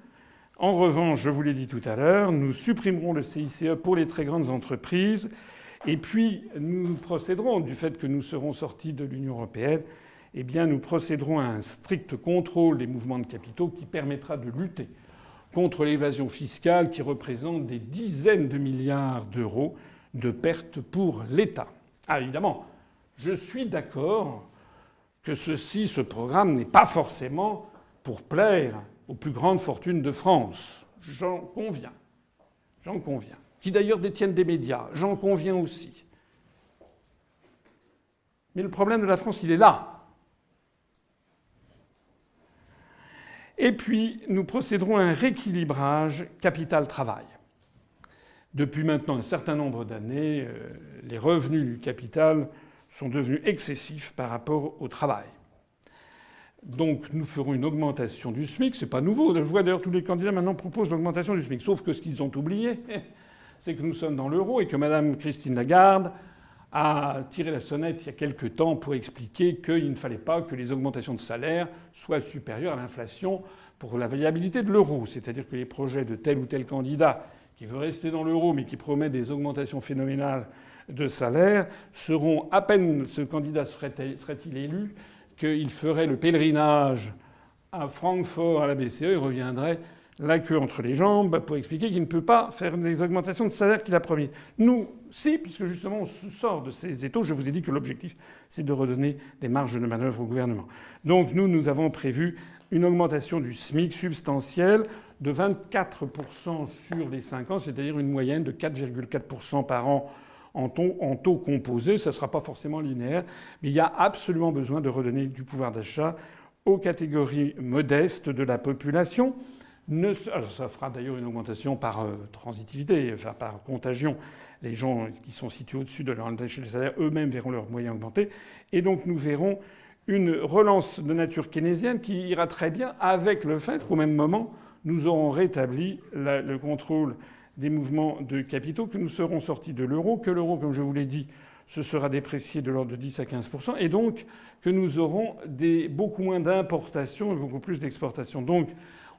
En revanche, je vous l'ai dit tout à l'heure, nous supprimerons le CICE pour les très grandes entreprises. Et puis, nous procéderons, du fait que nous serons sortis de l'Union européenne, eh bien, nous procéderons à un strict contrôle des mouvements de capitaux qui permettra de lutter contre l'évasion fiscale qui représente des dizaines de milliards d'euros de pertes pour l'État. Ah, évidemment, je suis d'accord que ce programme n'est pas forcément pour plaire aux plus grandes fortunes de France. J'en conviens. Qui d'ailleurs détiennent des médias. J'en conviens aussi. Mais le problème de la France, il est là. Et puis, nous procéderons à un rééquilibrage capital-travail. Depuis maintenant un certain nombre d'années, les revenus du capital sont devenus excessifs par rapport au travail. Donc nous ferons une augmentation du SMIC. C'est pas nouveau. Je vois d'ailleurs tous les candidats maintenant proposent l'augmentation du SMIC. Sauf que ce qu'ils ont oublié, c'est que nous sommes dans l'euro et que Madame Christine Lagarde a tiré la sonnette il y a quelque temps pour expliquer qu'il ne fallait pas que les augmentations de salaire soient supérieures à l'inflation pour la viabilité de l'euro. C'est-à-dire que les projets de tel ou tel candidat qui veut rester dans l'euro mais qui promet des augmentations phénoménales de salaire seront, à peine ce candidat serait-il élu, qu'il ferait le pèlerinage à Francfort à la BCE et reviendrait la queue entre les jambes pour expliquer qu'il ne peut pas faire les augmentations de salaire qu'il a promis. Nous, si, puisque justement on sort de ces étaux, je vous ai dit que l'objectif, c'est de redonner des marges de manœuvre au gouvernement. Donc nous avons prévu une augmentation du SMIC substantielle de 24% sur les 5 ans, c'est-à-dire une moyenne de 4,4% par an en taux composé. Ça ne sera pas forcément linéaire, mais il y a absolument besoin de redonner du pouvoir d'achat aux catégories modestes de la population. Alors ça fera d'ailleurs une augmentation par transitivité, enfin par contagion. Les gens qui sont situés au-dessus de l'échelle des salaires eux-mêmes verront leurs moyens augmenter. Et donc nous verrons une relance de nature keynésienne qui ira très bien avec le fait qu'au même moment, nous aurons rétabli le contrôle des mouvements de capitaux, que nous serons sortis de l'euro, que l'euro, comme je vous l'ai dit, se sera déprécié de l'ordre de 10 à 15%, et donc que nous aurons beaucoup moins d'importations et beaucoup plus d'exportations. Donc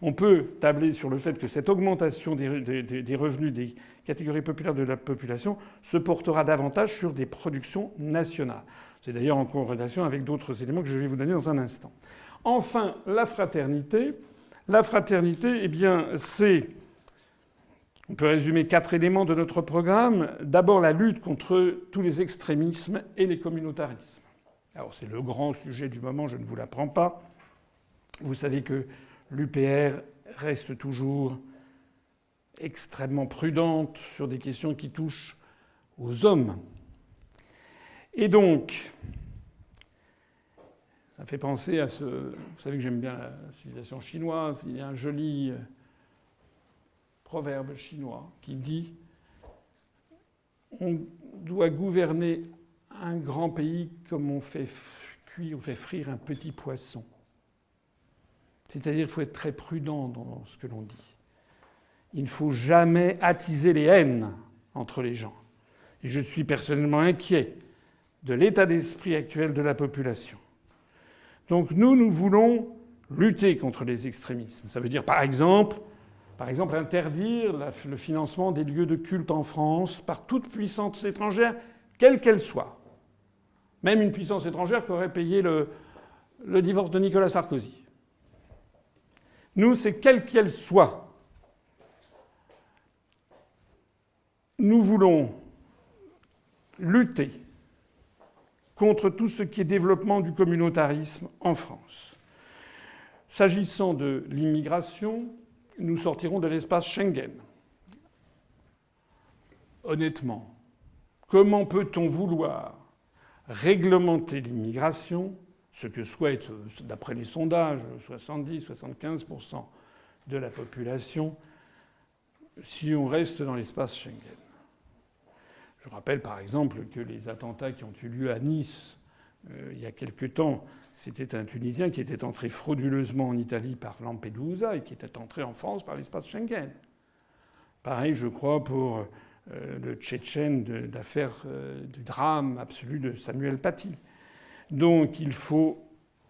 on peut tabler sur le fait que cette augmentation des revenus des catégories populaires de la population se portera davantage sur des productions nationales. C'est d'ailleurs en corrélation avec d'autres éléments que je vais vous donner dans un instant. Enfin, la fraternité. La fraternité, eh bien, c'est... On peut résumer 4 éléments de notre programme. D'abord, la lutte contre tous les extrémismes et les communautarismes. Alors, c'est le grand sujet du moment, je ne vous l'apprends pas. Vous savez que l'UPR reste toujours extrêmement prudente sur des questions qui touchent aux hommes. Et donc, ça fait penser à ce... Vous savez que j'aime bien la civilisation chinoise. Il y a un joli proverbe chinois qui dit « On doit gouverner un grand pays comme on fait cuire ou fait frire un petit poisson ». C'est-à-dire qu'il faut être très prudent dans ce que l'on dit. il ne faut jamais attiser les haines entre les gens. Et je suis personnellement inquiet de l'état d'esprit actuel de la population. Donc nous voulons lutter contre les extrémismes. Ça veut dire par exemple interdire le financement des lieux de culte en France par toute puissance étrangère, quelle qu'elle soit. Même une puissance étrangère qui aurait payé le divorce de Nicolas Sarkozy. Nous, c'est quelle qu'elle soit. Nous voulons lutter contre tout ce qui est développement du communautarisme en France. S'agissant de l'immigration, nous sortirons de l'espace Schengen. Honnêtement, comment peut-on vouloir réglementer l'immigration, ce que souhaitent, d'après les sondages, 70-75% de la population, si on reste dans l'espace Schengen? Je rappelle par exemple que les attentats qui ont eu lieu à Nice il y a quelque temps, c'était un Tunisien qui était entré frauduleusement en Italie par Lampedusa et qui était entré en France par l'espace Schengen. Pareil, je crois, pour le Tchétchène de l'affaire du drame absolu de Samuel Paty. Donc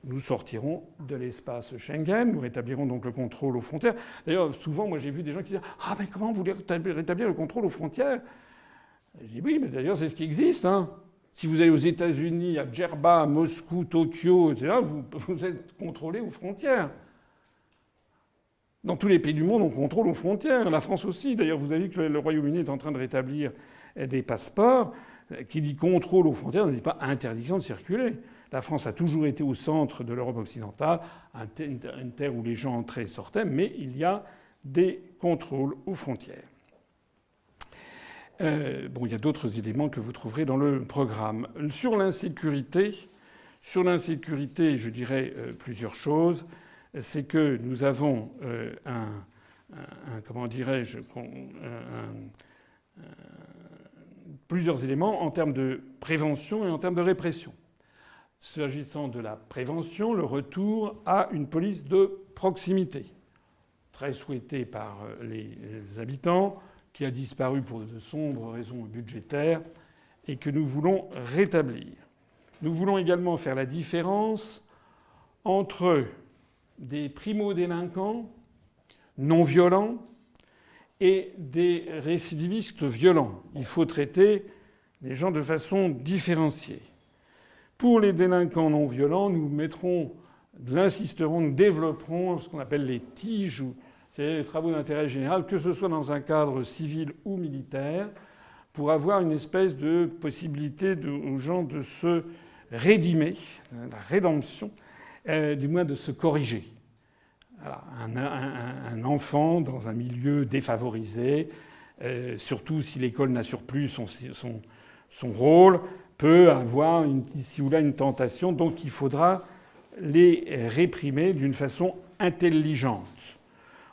nous sortirons de l'espace Schengen, nous rétablirons donc le contrôle aux frontières. D'ailleurs, souvent, moi j'ai vu des gens qui disent « Ah, mais comment vous voulez rétablir le contrôle aux frontières ?» Je dis oui, mais d'ailleurs, c'est ce qui existe. Hein. Si vous allez aux États-Unis, à Djerba, à Moscou, Tokyo, etc., vous êtes contrôlé aux frontières. Dans tous les pays du monde, on contrôle aux frontières. La France aussi. D'ailleurs, vous avez vu que le Royaume-Uni est en train de rétablir des passeports. Qui dit contrôle aux frontières ne dit pas interdiction de circuler. La France a toujours été au centre de l'Europe occidentale, une terre où les gens entraient et sortaient, mais il y a des contrôles aux frontières. Il y a d'autres éléments que vous trouverez dans le programme. Sur l'insécurité, je dirais plusieurs choses. C'est que nous avons plusieurs éléments en termes de prévention et en termes de répression. S'agissant de la prévention, le retour à une police de proximité, très souhaitée par les habitants, qui a disparu pour de sombres raisons budgétaires et que nous voulons rétablir. Nous voulons également faire la différence entre des primo-délinquants non violents et des récidivistes violents. Il faut traiter les gens de façon différenciée. Pour les délinquants non violents, nous insisterons, nous développerons ce qu'on appelle les TIGE, c'est les travaux d'intérêt général, que ce soit dans un cadre civil ou militaire, pour avoir une espèce de possibilité aux gens de se rédimer, la rédemption, du moins de se corriger. Voilà. Un enfant dans un milieu défavorisé, surtout si l'école n'assure plus son rôle, peut avoir ici ou là une tentation. Donc il faudra les réprimer d'une façon intelligente.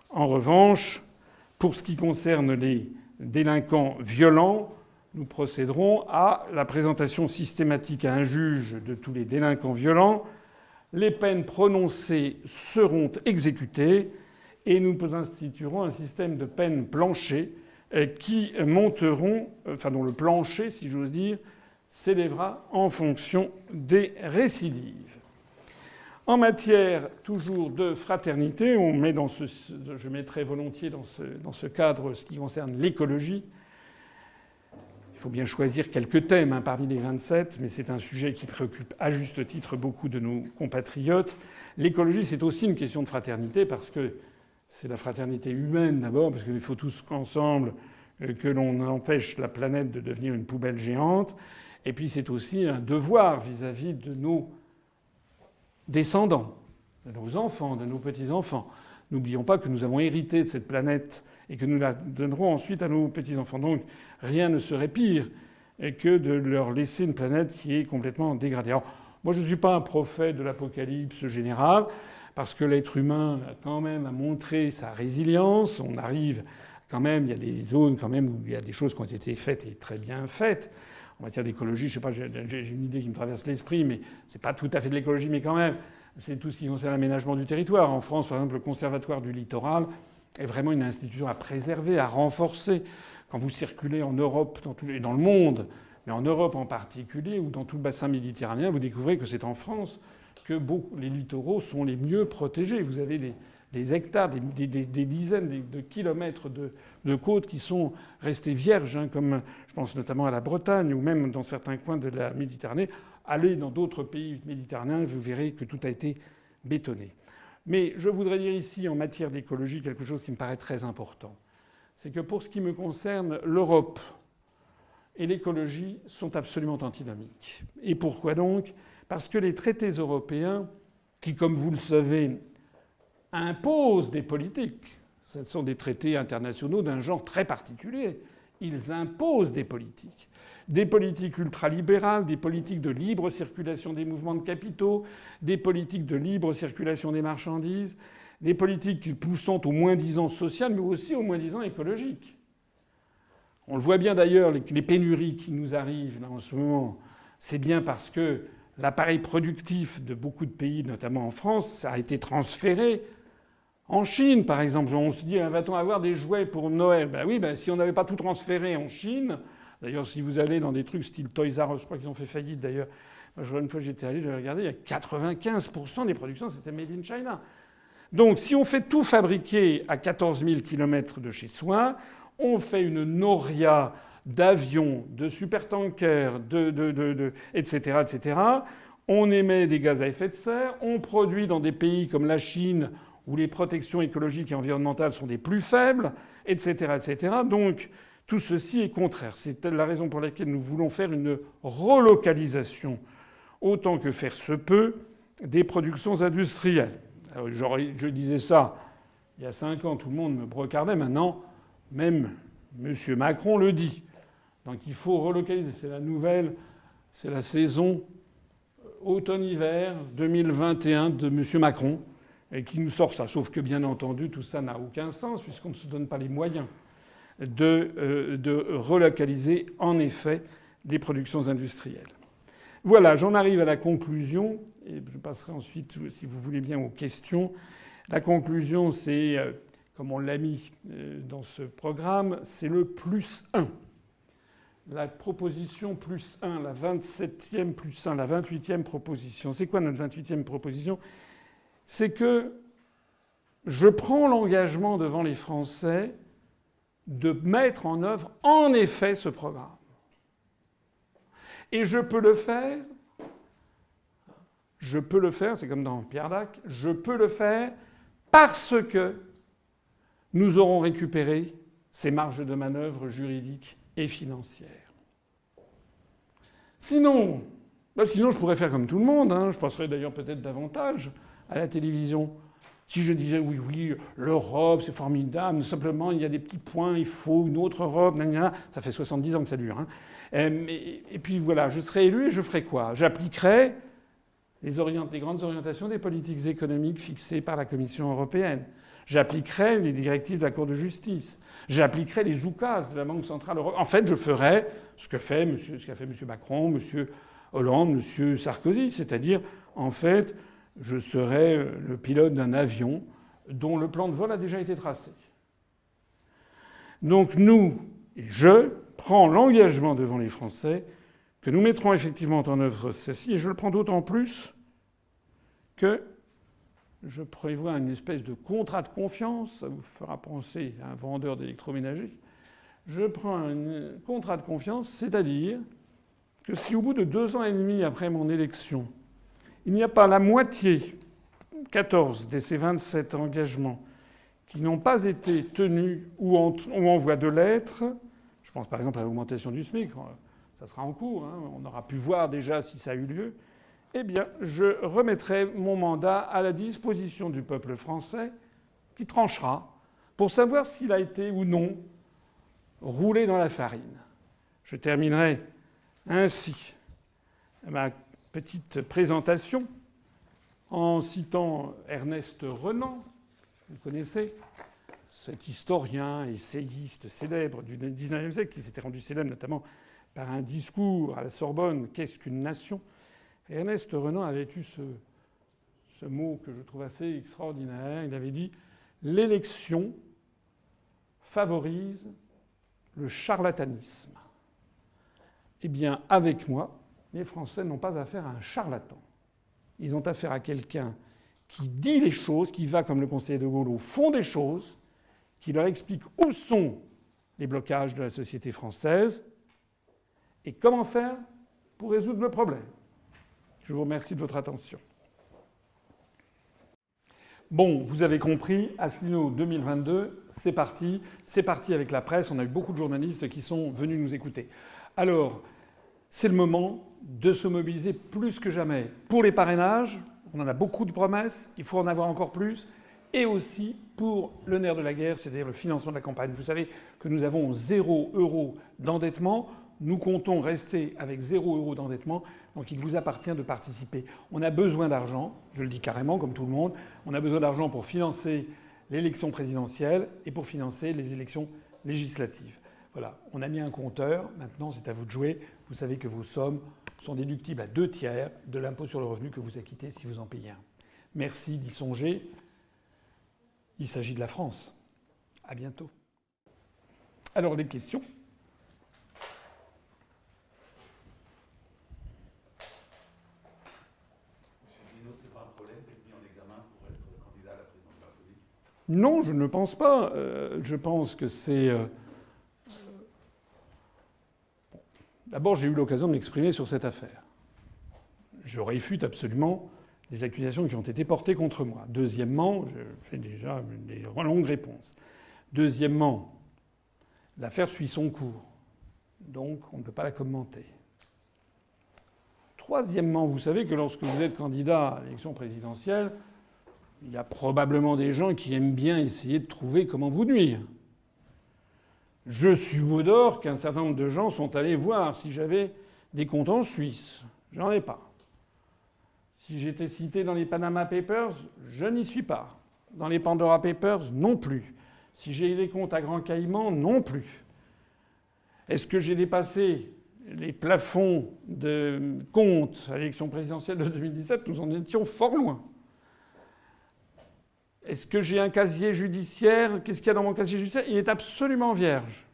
En revanche, pour ce qui concerne les délinquants violents, nous procéderons à la présentation systématique à un juge de tous les délinquants violents. Les peines prononcées seront exécutées et nous instituerons un système de peines planchers qui monteront, dont le plancher, si j'ose dire, s'élèvera en fonction des récidives. En matière toujours de fraternité, je mettrai volontiers dans ce cadre ce qui concerne l'écologie. Il faut bien choisir quelques thèmes parmi les 27, mais c'est un sujet qui préoccupe à juste titre beaucoup de nos compatriotes. L'écologie, c'est aussi une question de fraternité, parce que c'est la fraternité humaine d'abord, parce qu'il faut tous qu'ensemble que l'on empêche la planète de devenir une poubelle géante. Et puis c'est aussi un devoir vis-à-vis de nos descendants, de nos enfants, de nos petits-enfants. N'oublions pas que nous avons hérité de cette planète et que nous la donnerons ensuite à nos petits-enfants. Donc rien ne serait pire que de leur laisser une planète qui est complètement dégradée. Alors, moi, je ne suis pas un prophète de l'apocalypse général, parce que l'être humain a quand même à montrer sa résilience. On arrive quand même, il y a des zones quand même où il y a des choses qui ont été faites et très bien faites. En matière d'écologie, je sais pas, j'ai une idée qui me traverse l'esprit, mais c'est pas tout à fait de l'écologie, mais quand même, c'est tout ce qui concerne l'aménagement du territoire. En France, par exemple, le Conservatoire du littoral est vraiment une institution à préserver, à renforcer. Quand vous circulez en Europe et dans le monde, mais en Europe en particulier, ou dans tout le bassin méditerranéen, vous découvrez que c'est en France que les littoraux sont les mieux protégés. Vous avez des hectares, des dizaines de kilomètres de côtes qui sont restés vierges, hein, comme je pense notamment à la Bretagne, ou même dans certains coins de la Méditerranée. Allez dans d'autres pays méditerranéens, vous verrez que tout a été bétonné. Mais je voudrais dire ici, en matière d'écologie, quelque chose qui me paraît très important. C'est que pour ce qui me concerne, l'Europe et l'écologie sont absolument antinomiques. Et pourquoi donc ? Parce que les traités européens, qui, comme vous le savez, imposent des politiques, ce sont des traités internationaux d'un genre très particulier, ils imposent des politiques ultralibérales, des politiques de libre circulation des mouvements de capitaux, des politiques de libre circulation des marchandises, des politiques poussant au moins-disant social, mais aussi au moins-disant écologique. On le voit bien d'ailleurs, les pénuries qui nous arrivent là en ce moment, c'est bien parce que l'appareil productif de beaucoup de pays, notamment en France, ça a été transféré en Chine, par exemple. On se dit, va-t-on avoir des jouets pour Noël ? Ben oui, si on n'avait pas tout transféré en Chine... D'ailleurs, si vous allez dans des trucs style Toys R Us, je crois qu'ils ont fait faillite d'ailleurs. Une fois j'étais allé, j'avais regardé, il y a 95% des productions, c'était made in China. Donc si on fait tout fabriquer à 14 000 km de chez soi, on fait une noria d'avions, de supertankers, etc., etc. On émet des gaz à effet de serre, on produit dans des pays comme la Chine, où les protections écologiques et environnementales sont des plus faibles, etc., etc. Donc tout ceci est contraire. C'est la raison pour laquelle nous voulons faire une relocalisation, autant que faire se peut, des productions industrielles. Alors, je disais ça il y a 5 ans, tout le monde me brocardait. Maintenant, même M. Macron le dit. Donc il faut relocaliser. C'est la nouvelle, c'est la saison automne-hiver 2021 de M. Macron, et qui nous sort ça. Sauf que, bien entendu, tout ça n'a aucun sens, puisqu'on ne se donne pas les moyens de relocaliser en effet des productions industrielles. Voilà, j'en arrive à la conclusion, et je passerai ensuite, si vous voulez bien, aux questions. La conclusion, c'est, comme on l'a mis dans ce programme, c'est le +1. La proposition +1, la 27e +1, la 28e proposition. C'est quoi notre 28e proposition ? C'est que je prends l'engagement devant les Français de mettre en œuvre en effet ce programme. Et je peux le faire, c'est comme dans Pierre Dac, je peux le faire parce que nous aurons récupéré ces marges de manœuvre juridiques et financières. Sinon, je pourrais faire comme tout le monde, hein. Je passerais d'ailleurs peut-être davantage à la télévision. Si je disais oui, l'Europe, c'est formidable, simplement il y a des petits points, il faut une autre Europe, ça fait 70 ans que ça dure. Hein. Et puis voilà, je serais élu et je ferais quoi ? J'appliquerais les grandes orientations des politiques économiques fixées par la Commission européenne. J'appliquerais les directives de la Cour de justice. J'appliquerais les oukases de la Banque centrale européenne. En fait, je ferais ce qu'a fait M. Macron, M. Hollande, M. Sarkozy, c'est-à-dire, en fait, je serais le pilote d'un avion dont le plan de vol a déjà été tracé. Donc je prends l'engagement devant les Français que nous mettrons effectivement en œuvre ceci, et je le prends d'autant plus que je prévois une espèce de contrat de confiance, ça vous fera penser à un vendeur d'électroménager. Je prends un contrat de confiance, c'est-à-dire que si au bout de 2 ans et demi après mon élection, il n'y a pas la moitié, 14 de ces 27 engagements, qui n'ont pas été tenus ou en voie de l'être, je pense par exemple à l'augmentation du SMIC, ça sera en cours, hein, on aura pu voir déjà si ça a eu lieu, eh bien je remettrai mon mandat à la disposition du peuple français qui tranchera pour savoir s'il a été ou non roulé dans la farine. Je terminerai ainsi ma petite présentation en citant Ernest Renan, vous connaissez, cet historien, essayiste célèbre du XIXe siècle, qui s'était rendu célèbre notamment par un discours à la Sorbonne, « Qu'est-ce qu'une nation ?» Ernest Renan avait eu ce mot que je trouve assez extraordinaire. Il avait dit « L'élection favorise le charlatanisme. Eh bien, avec moi, les Français n'ont pas affaire à un charlatan. Ils ont affaire à quelqu'un qui dit les choses, qui va, comme le conseiller de Gaulle, au fond des choses, qui leur explique où sont les blocages de la société française et comment faire pour résoudre le problème. Je vous remercie de votre attention. Bon, vous avez compris, Asselineau 2022, c'est parti. C'est parti avec la presse. On a eu beaucoup de journalistes qui sont venus nous écouter. Alors, c'est le moment de se mobiliser plus que jamais pour les parrainages. On en a beaucoup de promesses, il faut en avoir encore plus. Et aussi pour le nerf de la guerre, c'est-à-dire le financement de la campagne. Vous savez que nous avons 0 € d'endettement. Nous comptons rester avec 0 € d'endettement. Donc il vous appartient de participer. On a besoin d'argent, je le dis carrément comme tout le monde. On a besoin d'argent pour financer l'élection présidentielle et pour financer les élections législatives. Voilà, on a mis un compteur. Maintenant, c'est à vous de jouer. Vous savez que vos sommes sont déductibles à 2/3 de l'impôt sur le revenu que vous acquittez si vous en payez un. Merci d'y songer. Il s'agit de la France. À bientôt. Alors, les questions ? Non, je ne pense pas. Je pense que c'est... D'abord, j'ai eu l'occasion de m'exprimer sur cette affaire. Je réfute absolument les accusations qui ont été portées contre moi. Deuxièmement, je fais déjà des longues réponses. Deuxièmement, l'affaire suit son cours. Donc, on ne peut pas la commenter. Troisièmement, vous savez que lorsque vous êtes candidat à l'élection présidentielle, il y a probablement des gens qui aiment bien essayer de trouver comment vous nuire. Je suppose qu'un certain nombre de gens sont allés voir si j'avais des comptes en Suisse. J'en ai pas. Si j'étais cité dans les Panama Papers, je n'y suis pas. Dans les Pandora Papers, non plus. Si j'ai des comptes à Grand Caïman, non plus. Est-ce que j'ai dépassé les plafonds de comptes à l'élection présidentielle de 2017 ? Nous en étions fort loin. Est-ce que j'ai un casier judiciaire ? Qu'est-ce qu'il y a dans mon casier judiciaire ? Il est absolument vierge.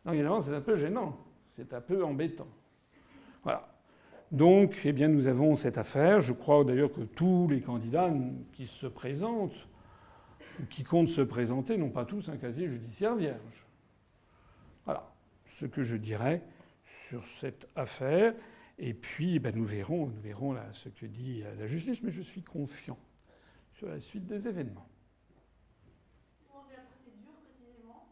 Donc évidemment, c'est un peu gênant. C'est un peu embêtant. Voilà. Donc, eh bien, nous avons cette affaire. Je crois d'ailleurs que tous les candidats qui se présentent ou qui comptent se présenter n'ont pas tous un casier judiciaire vierge. Voilà ce que je dirais sur cette affaire. Et puis, nous verrons là, ce que dit la justice, mais je suis confiant sur la suite des événements. Pour la procédure, précisément ?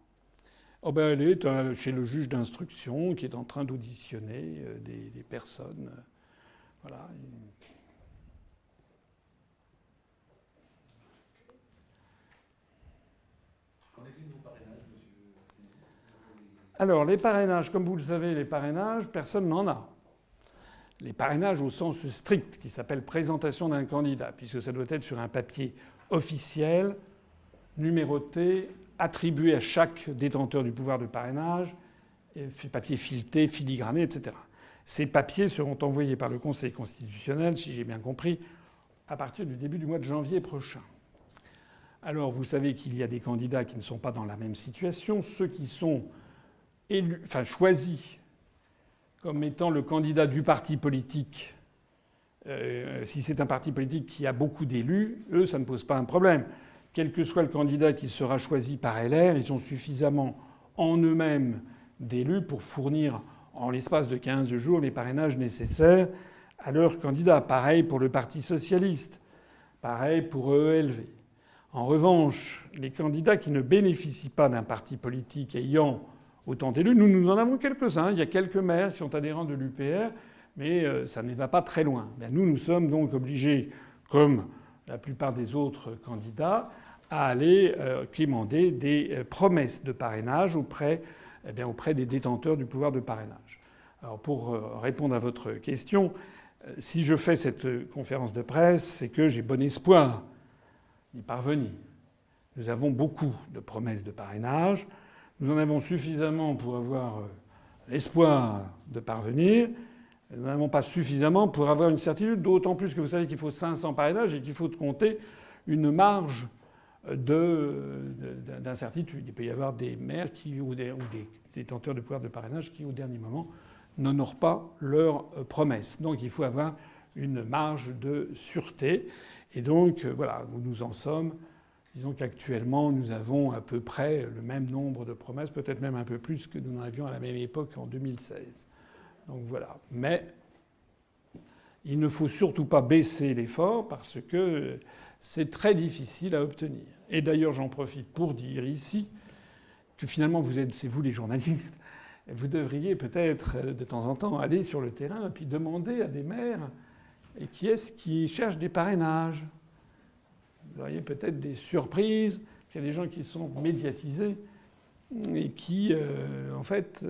Elle est chez le juge d'instruction qui est en train d'auditionner des personnes. Voilà. Qu'en est-il de vos parrainages, monsieur ? Alors, les parrainages, comme vous le savez, les parrainages, personne n'en a. Les parrainages au sens strict, qui s'appelle présentation d'un candidat, puisque ça doit être sur un papier officiel, numéroté, attribué à chaque détenteur du pouvoir de parrainage, papier fileté, filigrané, etc. Ces papiers seront envoyés par le Conseil constitutionnel, si j'ai bien compris, à partir du début du mois de janvier prochain. Alors, vous savez qu'il y a des candidats qui ne sont pas dans la même situation. Ceux qui sont choisis comme étant le candidat du parti politique, si c'est un parti politique qui a beaucoup d'élus, eux, ça ne pose pas un problème. Quel que soit le candidat qui sera choisi par LR, ils ont suffisamment en eux-mêmes d'élus pour fournir en l'espace de 15 jours les parrainages nécessaires à leur candidat. Pareil pour le Parti socialiste, pareil pour EELV. En revanche, les candidats qui ne bénéficient pas d'un parti politique ayant autant d'élus, nous en avons quelques-uns. Il y a quelques maires qui sont adhérents de l'UPR, mais ça ne va pas très loin. Nous sommes donc obligés, comme la plupart des autres candidats, à aller quémander des promesses de parrainage auprès des détenteurs du pouvoir de parrainage. Alors pour répondre à votre question, si je fais cette conférence de presse, c'est que j'ai bon espoir d'y parvenir. Nous avons beaucoup de promesses de parrainage. Nous en avons suffisamment pour avoir l'espoir de parvenir. Nous n'en avons pas suffisamment pour avoir une certitude, d'autant plus que vous savez qu'il faut 500 parrainages et qu'il faut compter une marge d'incertitude. Il peut y avoir des maires ou des détenteurs de pouvoir de parrainage qui, au dernier moment, n'honorent pas leurs promesses. Donc il faut avoir une marge de sûreté. Et donc voilà où nous en sommes. Disons qu'actuellement, nous avons à peu près le même nombre de promesses, peut-être même un peu plus que nous en avions à la même époque en 2016. Donc voilà. Mais il ne faut surtout pas baisser l'effort parce que c'est très difficile à obtenir. Et d'ailleurs, j'en profite pour dire ici que finalement, c'est vous les journalistes, vous devriez peut-être de temps en temps aller sur le terrain et puis demander à des maires qui est-ce qui cherche des parrainages. Vous auriez peut-être des surprises. Il y a des gens qui sont médiatisés et qui, en fait,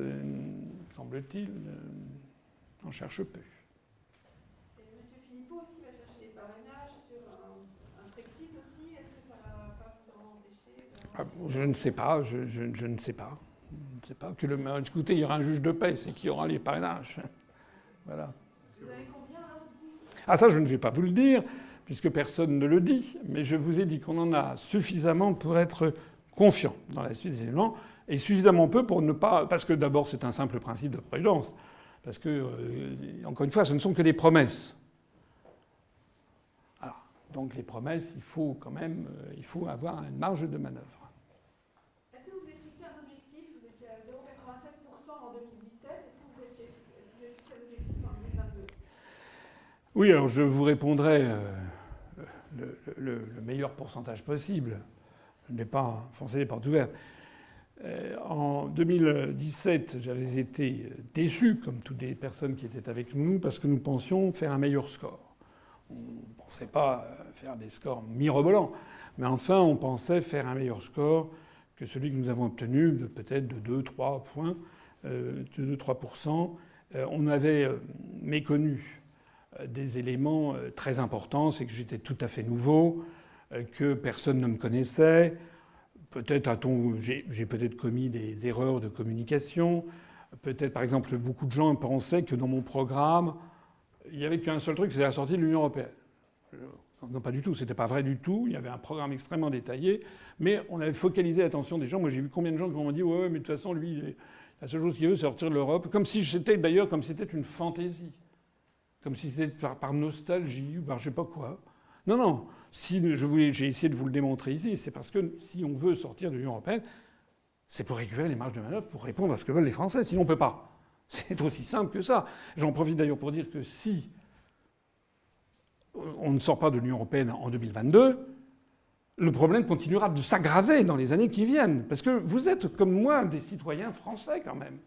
semble-t-il, en cherchent peu. Et M. Philippot aussi va chercher des parrainages sur un Brexit aussi. Est-ce que ça ne va pas vous en empêcher Je ne sais pas. Je ne sais pas. Je ne sais pas. Écoutez, il y aura un juge de paix, c'est qui aura les parrainages. Voilà. Vous avez combien là du coup ? Ah ça, je ne vais pas vous le dire, puisque personne ne le dit, mais je vous ai dit qu'on en a suffisamment pour être confiant dans la suite des événements, et suffisamment peu pour ne pas... Parce que d'abord, c'est un simple principe de prudence, parce que, encore une fois, ce ne sont que des promesses. Voilà. Donc les promesses, il faut quand même avoir une marge de manœuvre. Est-ce que vous avez fixé un objectif ? Vous étiez à 0,96% en 2017. Est-ce que vous avez fixé un objectif en 2022 ? Oui, alors je vous répondrai le meilleur pourcentage possible. Je n'ai pas foncé les portes ouvertes. En 2017, j'avais été déçu, comme toutes les personnes qui étaient avec nous, parce que nous pensions faire un meilleur score. On ne pensait pas faire des scores mirobolants, mais enfin, on pensait faire un meilleur score que celui que nous avons obtenu, peut-être de 2-3 points, de 2-3%. On avait méconnu des éléments très importants, c'est que j'étais tout à fait nouveau, que personne ne me connaissait. Peut-être j'ai peut-être commis des erreurs de communication. Peut-être, par exemple, beaucoup de gens pensaient que dans mon programme, il n'y avait qu'un seul truc, c'était la sortie de l'Union européenne. Non, pas du tout, c'était pas vrai du tout. Il y avait un programme extrêmement détaillé, mais on avait focalisé l'attention des gens. Moi, j'ai vu combien de gens qui m'ont dit « Ouais, mais de toute façon, lui, la seule chose qu'il veut, c'est sortir de l'Europe. » Comme si c'était une fantaisie. Comme si c'était par nostalgie ou par je sais pas quoi. Non, non. Si j'ai essayé de vous le démontrer ici, c'est parce que si on veut sortir de l'Union européenne, c'est pour récupérer les marges de manœuvre, pour répondre à ce que veulent les Français. Sinon, on ne peut pas. C'est aussi simple que ça. J'en profite d'ailleurs pour dire que si on ne sort pas de l'Union européenne en 2022, le problème continuera de s'aggraver dans les années qui viennent. Parce que vous êtes, comme moi, des citoyens français quand même.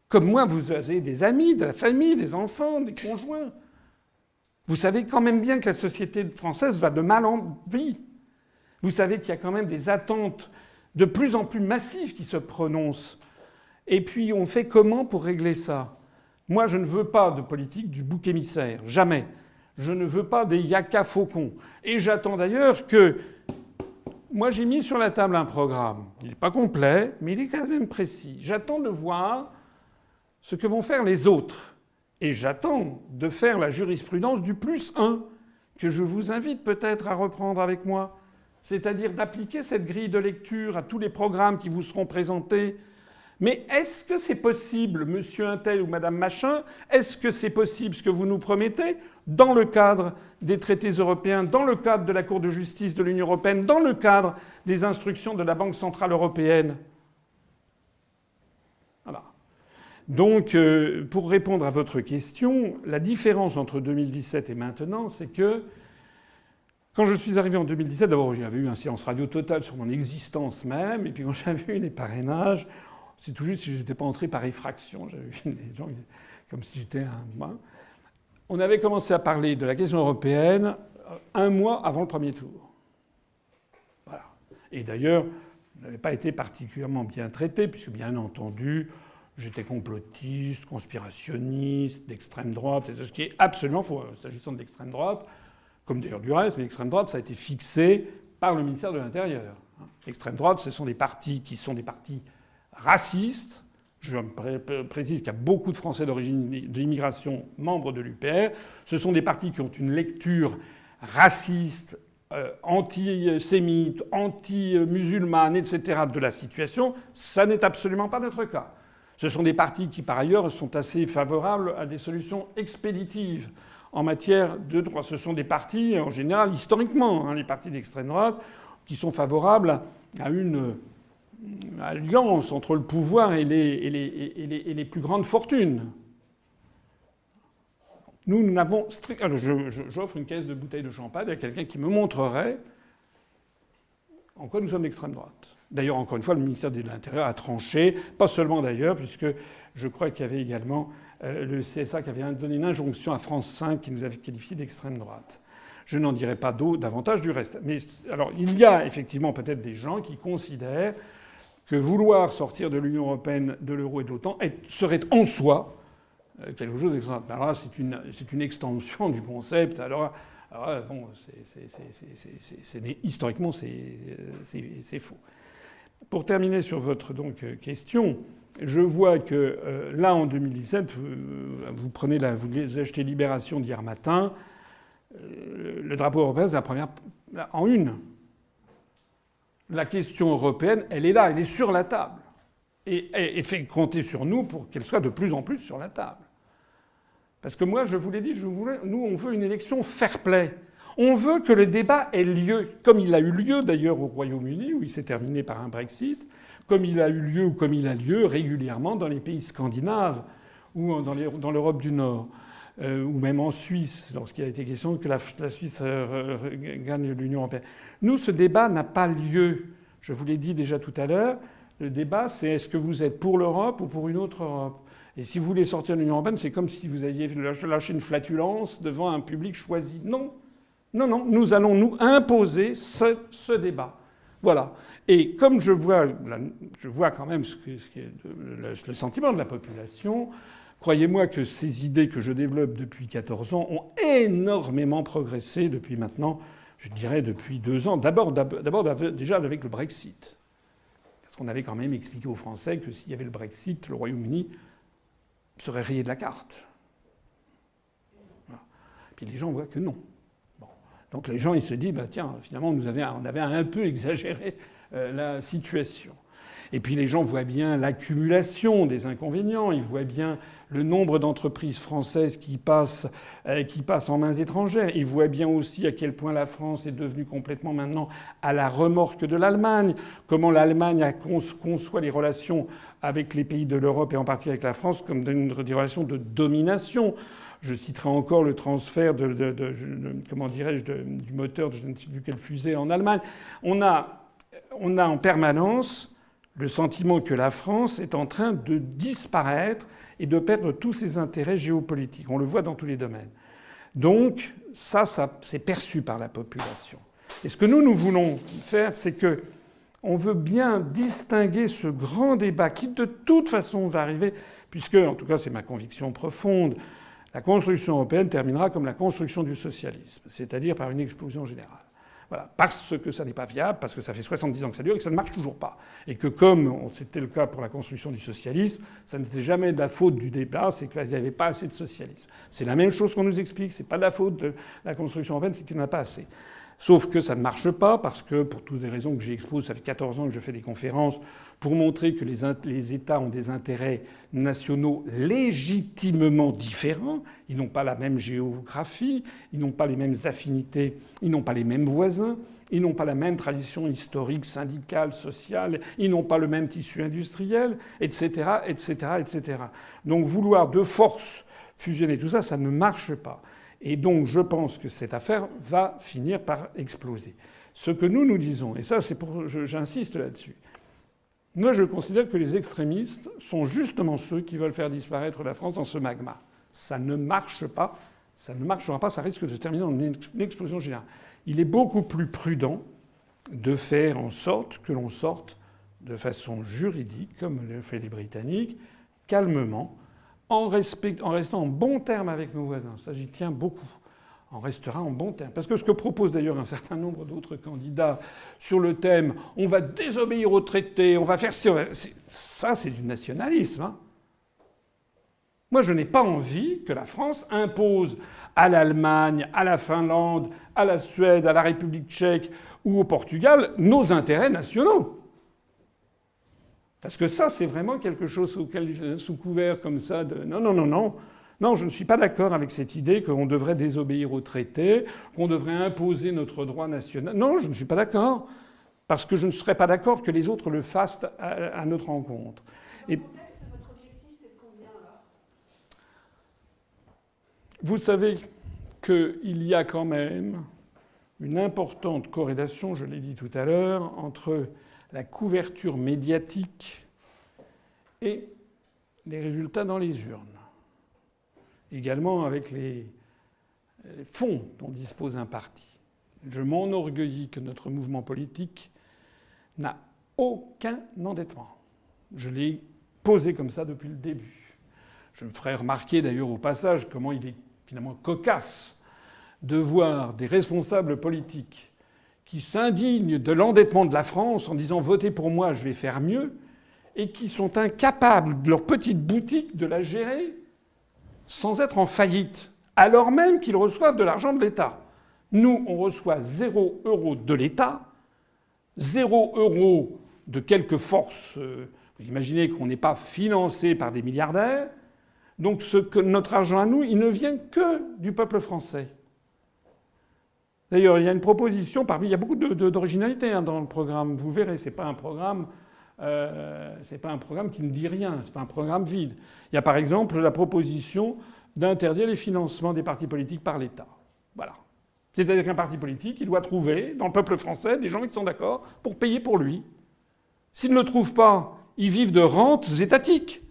Comme moi, vous avez des amis, de la famille, des enfants, des conjoints. Vous savez quand même bien que la société française va de mal en pis. Vous savez qu'il y a quand même des attentes de plus en plus massives qui se prononcent. Et puis on fait comment pour régler ça ? Moi, je ne veux pas de politique du bouc émissaire. Jamais. Je ne veux pas des yaka faucons. Et j'attends d'ailleurs que... Moi, j'ai mis sur la table un programme. Il n'est pas complet, mais il est quand même précis. J'attends de voir ce que vont faire les autres. Et j'attends de faire la jurisprudence du +1, que je vous invite peut-être à reprendre avec moi. C'est-à-dire d'appliquer cette grille de lecture à tous les programmes qui vous seront présentés. Mais est-ce que c'est possible, monsieur untel ou madame machin, est-ce que c'est possible ce que vous nous promettez dans le cadre des traités européens, dans le cadre de la Cour de justice de l'Union européenne, dans le cadre des instructions de la Banque centrale européenne ? Voilà. Donc, pour répondre à votre question, la différence entre 2017 et maintenant, c'est que quand je suis arrivé en 2017, d'abord j'avais eu un silence radio total sur mon existence même, et puis quand j'avais eu les parrainages, c'est tout juste si je n'étais pas entré par effraction, j'avais vu des gens comme si j'étais un... On avait commencé à parler de la question européenne un mois avant le premier tour. Voilà. Et d'ailleurs, je n'avais pas été particulièrement bien traité, puisque bien entendu, j'étais complotiste, conspirationniste, d'extrême droite, c'est ce qui est absolument faux. S'agissant de l'extrême droite, comme d'ailleurs du reste, mais l'extrême droite, ça a été fixé par le ministère de l'Intérieur. L'extrême droite, ce sont des partis qui sont des partis racistes. Je précise qu'il y a beaucoup de Français d'origine de l'immigration membres de l'UPR. Ce sont des partis qui ont une lecture raciste antisémite, anti-musulmane, etc. de la situation, ça n'est absolument pas notre cas. Ce sont des partis qui, par ailleurs, sont assez favorables à des solutions expéditives en matière de droit. Ce sont des partis, en général, historiquement, les partis d'extrême droite, qui sont favorables à une alliance entre le pouvoir et les plus grandes fortunes. Nous n'avons strictement... J'offre une caisse de bouteilles de champagne à quelqu'un qui me montrerait en quoi nous sommes d'extrême droite. D'ailleurs, encore une fois, le ministère de l'Intérieur a tranché, pas seulement d'ailleurs, puisque je crois qu'il y avait également le CSA qui avait donné une injonction à France 5 qui nous avait qualifiés d'extrême droite. Je n'en dirai pas davantage du reste. Mais alors, il y a effectivement peut-être des gens qui considèrent que vouloir sortir de l'Union européenne, de l'euro et de l'OTAN serait en soi quelque chose d'extraordinaire. Alors là, c'est une extension du concept. Alors bon, historiquement, c'est faux. Pour terminer sur votre question, je vois que là, en 2017, vous achetez Libération d'hier matin, le drapeau européen, c'est la première en une. La question européenne, elle est là, elle est sur la table. Et fait compter sur nous pour qu'elle soit de plus en plus sur la table. Parce que moi, je vous l'ai dit, nous, on veut une élection fair-play. On veut que le débat ait lieu, comme il a eu lieu d'ailleurs au Royaume-Uni, où il s'est terminé par un Brexit, comme il a eu lieu ou comme il a lieu régulièrement dans les pays scandinaves ou dans l'Europe du Nord, ou même en Suisse, lorsqu'il a été question que la Suisse gagne l'Union européenne. Nous, ce débat n'a pas lieu. Je vous l'ai dit déjà tout à l'heure. Le débat, c'est est-ce que vous êtes pour l'Europe ou pour une autre Europe ? Et si vous voulez sortir de l'Union européenne, c'est comme si vous aviez lâché une flatulence devant un public choisi. Non. Non, non. Nous allons nous imposer ce débat. Voilà. Et comme je vois quand même ce qui est le sentiment de la population, croyez-moi que ces idées que je développe depuis 14 ans ont énormément progressé depuis maintenant, je dirais depuis 2 ans. D'abord déjà avec le Brexit. Parce qu'on avait quand même expliqué aux Français que s'il y avait le Brexit, le Royaume-Uni serait rayé de la carte. Voilà. Puis les gens voient que non. Bon. Donc les gens, ils se disent, tiens, finalement, on avait un peu exagéré la situation. Et puis les gens voient bien l'accumulation des inconvénients, ils voient bien le nombre d'entreprises françaises qui passent en mains étrangères. Ils voient bien aussi à quel point la France est devenue complètement maintenant à la remorque de l'Allemagne, comment l'Allemagne conçoit les relations avec les pays de l'Europe et en particulier avec la France comme des relations de domination. Je citerai encore le transfert du moteur de je ne sais plus quelle fusée en Allemagne. On a en permanence le sentiment que la France est en train de disparaître et de perdre tous ses intérêts géopolitiques. On le voit dans tous les domaines. Donc, ça c'est perçu par la population. Et ce que nous voulons faire, c'est que on veut bien distinguer ce grand débat qui, de toute façon, va arriver, puisque, en tout cas, c'est ma conviction profonde, la construction européenne terminera comme la construction du socialisme, c'est-à-dire par une explosion générale. Voilà. Parce que ça n'est pas viable, parce que ça fait 70 ans que ça dure et que ça ne marche toujours pas. Et que comme c'était le cas pour la construction du socialisme, ça n'était jamais de la faute du débat, c'est qu'il n'y avait pas assez de socialisme. C'est la même chose qu'on nous explique, c'est pas de la faute de la construction européenne, c'est qu'il n'y en a pas assez. Sauf que ça ne marche pas parce que, pour toutes les raisons que j'ai exposées, ça fait 14 ans que je fais des conférences pour montrer que les États ont des intérêts nationaux légitimement différents. Ils n'ont pas la même géographie, ils n'ont pas les mêmes affinités, ils n'ont pas les mêmes voisins, ils n'ont pas la même tradition historique, syndicale, sociale, ils n'ont pas le même tissu industriel, etc., etc., etc. Donc vouloir de force fusionner tout ça, ça ne marche pas. Et donc je pense que cette affaire va finir par exploser. Ce que nous disons, et ça c'est j'insiste là-dessus, moi je considère que les extrémistes sont justement ceux qui veulent faire disparaître la France dans ce magma. Ça ne marche pas, ça ne marchera pas, ça risque de se terminer en une explosion générale. Il est beaucoup plus prudent de faire en sorte que l'on sorte de façon juridique, comme le fait les Britanniques, calmement, en restant en bon terme avec nos voisins. Ça, j'y tiens beaucoup. On restera en bon terme. Parce que ce que propose d'ailleurs un certain nombre d'autres candidats sur le thème « on va désobéir au traité, on va faire ci », ça, c'est du nationalisme. Hein. Moi, je n'ai pas envie que la France impose à l'Allemagne, à la Finlande, à la Suède, à la République tchèque ou au Portugal nos intérêts nationaux. Parce que ça, c'est vraiment quelque chose sous couvert comme ça de... Non, non, non, non. Non, je ne suis pas d'accord avec cette idée qu'on devrait désobéir au traité, qu'on devrait imposer notre droit national. Non, je ne suis pas d'accord. Parce que je ne serais pas d'accord que les autres le fassent à notre rencontre. Dans le contexte, votre objectif, c'est de combien alors? Vous savez qu'il y a quand même une importante corrélation, je l'ai dit tout à l'heure, entre la couverture médiatique et les résultats dans les urnes. Également avec les fonds dont dispose un parti. Je m'enorgueillis que notre mouvement politique n'a aucun endettement. Je l'ai posé comme ça depuis le début. Je me ferai remarquer d'ailleurs au passage comment il est finalement cocasse de voir des responsables politiques qui s'indignent de l'endettement de la France en disant « votez pour moi, je vais faire mieux » et qui sont incapables de leur petite boutique de la gérer sans être en faillite, alors même qu'ils reçoivent de l'argent de l'État. Nous, on reçoit 0 € de l'État, 0 € de quelque force. Vous imaginez qu'on n'est pas financé par des milliardaires. Donc notre argent à nous, il ne vient que du peuple français. D'ailleurs, il y a une proposition parmi... Il y a beaucoup d'originalité dans le programme. Vous verrez, c'est pas un programme qui ne dit rien. C'est pas un programme vide. Il y a par exemple la proposition d'interdire les financements des partis politiques par l'État. Voilà. C'est-à-dire qu'un parti politique, il doit trouver dans le peuple français des gens qui sont d'accord pour payer pour lui. S'ils ne le trouvent pas, ils vivent de rentes étatiques.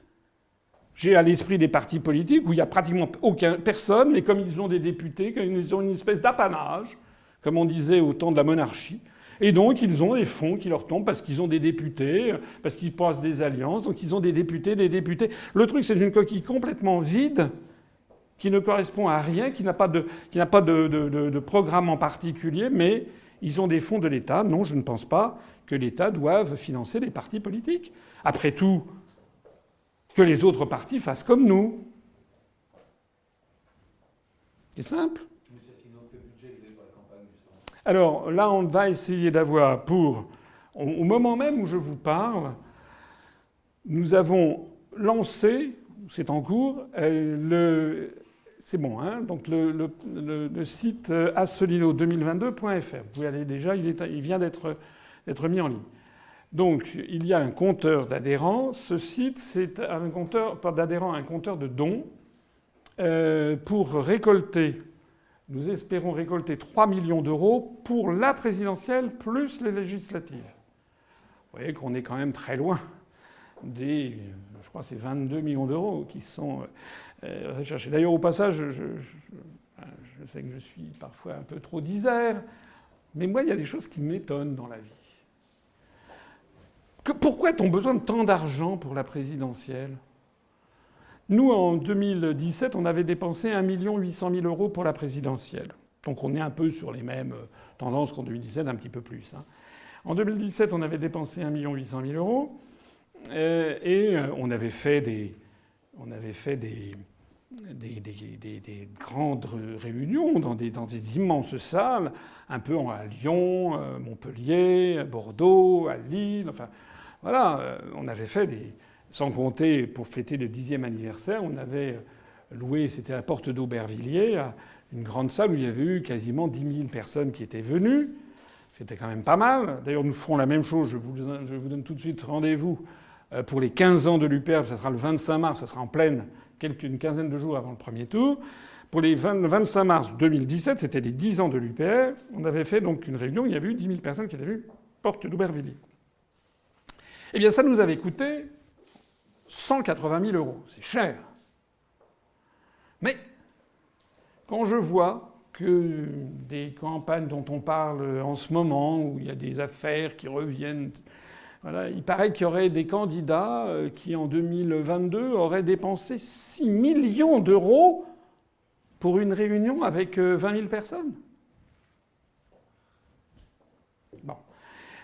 J'ai à l'esprit des partis politiques où il n'y a pratiquement personne, mais comme ils ont des députés, comme ils ont une espèce d'apanage, comme on disait au temps de la monarchie, et donc ils ont des fonds qui leur tombent parce qu'ils ont des députés, parce qu'ils passent des alliances, donc ils ont des députés, des députés. Le truc, c'est une coquille complètement vide, qui ne correspond à rien, qui n'a pas de programme en particulier, mais ils ont des fonds de l'État. Non, je ne pense pas que l'État doive financer les partis politiques. Après tout, que les autres partis fassent comme nous. C'est simple. Monsieur Asselineau, quel budget vous avez pour la campagne, justement ? Alors là, on va essayer d'avoir au moment même où je vous parle, nous avons lancé, c'est en cours, c'est bon, hein, donc le site asselineau2022.fr. Vous pouvez aller déjà, il vient d'être mis en ligne. Donc il y a un compteur d'adhérents. Ce site, c'est un compteur d'adhérents, un compteur de dons pour récolter. Nous espérons récolter 3 millions d'euros pour la présidentielle plus les législatives. Vous voyez qu'on est quand même très loin je crois que c'est 22 millions d'euros qui sont recherchés. D'ailleurs, au passage, je sais que je suis parfois un peu trop disert, mais moi, il y a des choses qui m'étonnent dans la vie. Pourquoi a-t-on besoin de tant d'argent pour la présidentielle ? Nous, en 2017, on avait dépensé 1 800 000 euros pour la présidentielle. Donc on est un peu sur les mêmes tendances qu'en 2017, un petit peu plus. Hein. En 2017, on avait dépensé 1 800 000 euros et on avait fait des grandes réunions dans des immenses salles, un peu à Lyon, Montpellier, Bordeaux, à Lille, enfin voilà, on avait fait sans compter pour fêter le 10e anniversaire, on avait loué, c'était à la porte d'Aubervilliers, une grande salle où il y avait eu quasiment 10 000 personnes qui étaient venues. C'était quand même pas mal. D'ailleurs, nous ferons la même chose, je vous donne tout de suite rendez-vous pour les 15 ans de l'UPR, ça sera le 25 mars, ça sera en pleine, une quinzaine de jours avant le premier tour. Pour le 25 mars 2017, c'était les 10 ans de l'UPR, on avait fait donc une réunion, il y avait eu 10 000 personnes qui étaient venues, porte d'Aubervilliers. Eh bien, ça nous avait coûté 180 000 euros. C'est cher. Mais quand je vois que des campagnes dont on parle en ce moment, où il y a des affaires qui reviennent, voilà, il paraît qu'il y aurait des candidats qui, en 2022, auraient dépensé 6 millions d'euros pour une réunion avec 20 000 personnes. Bon.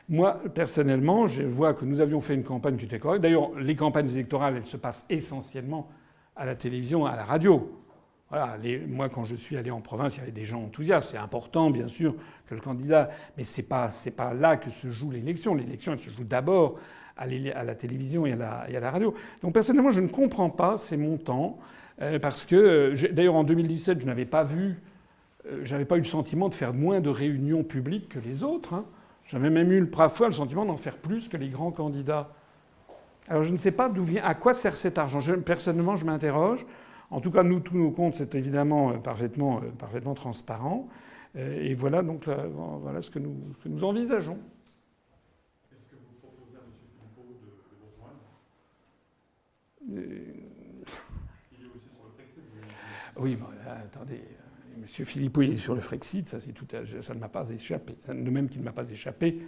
Moi, personnellement, je vois que nous avions fait une campagne qui était correcte. D'ailleurs, les campagnes électorales, elles se passent essentiellement à la télévision, à la radio. Voilà, moi, quand je suis allé en province, il y avait des gens enthousiastes. C'est important, bien sûr, que le candidat... Mais c'est pas là que se joue l'élection. L'élection, elle se joue d'abord à la télévision et à la radio. Donc, personnellement, je ne comprends pas ces montants. Parce que... D'ailleurs, en 2017, je n'avais pas eu le sentiment de faire moins de réunions publiques que les autres. Hein. J'avais même eu parfois le sentiment d'en faire plus que les grands candidats. Alors, je ne sais pas à quoi sert cet argent. Personnellement, je m'interroge. En tout cas, nous, tous nos comptes, c'est évidemment parfaitement transparent. Et voilà donc voilà ce que nous envisageons. Est-ce que vous proposez à M. Philippot de rejoindre Il est aussi sur le Frexit. Oui, bon, attendez. M. Philippot est sur le Frexit, ça ne m'a pas échappé. De même qu'il ne m'a pas échappé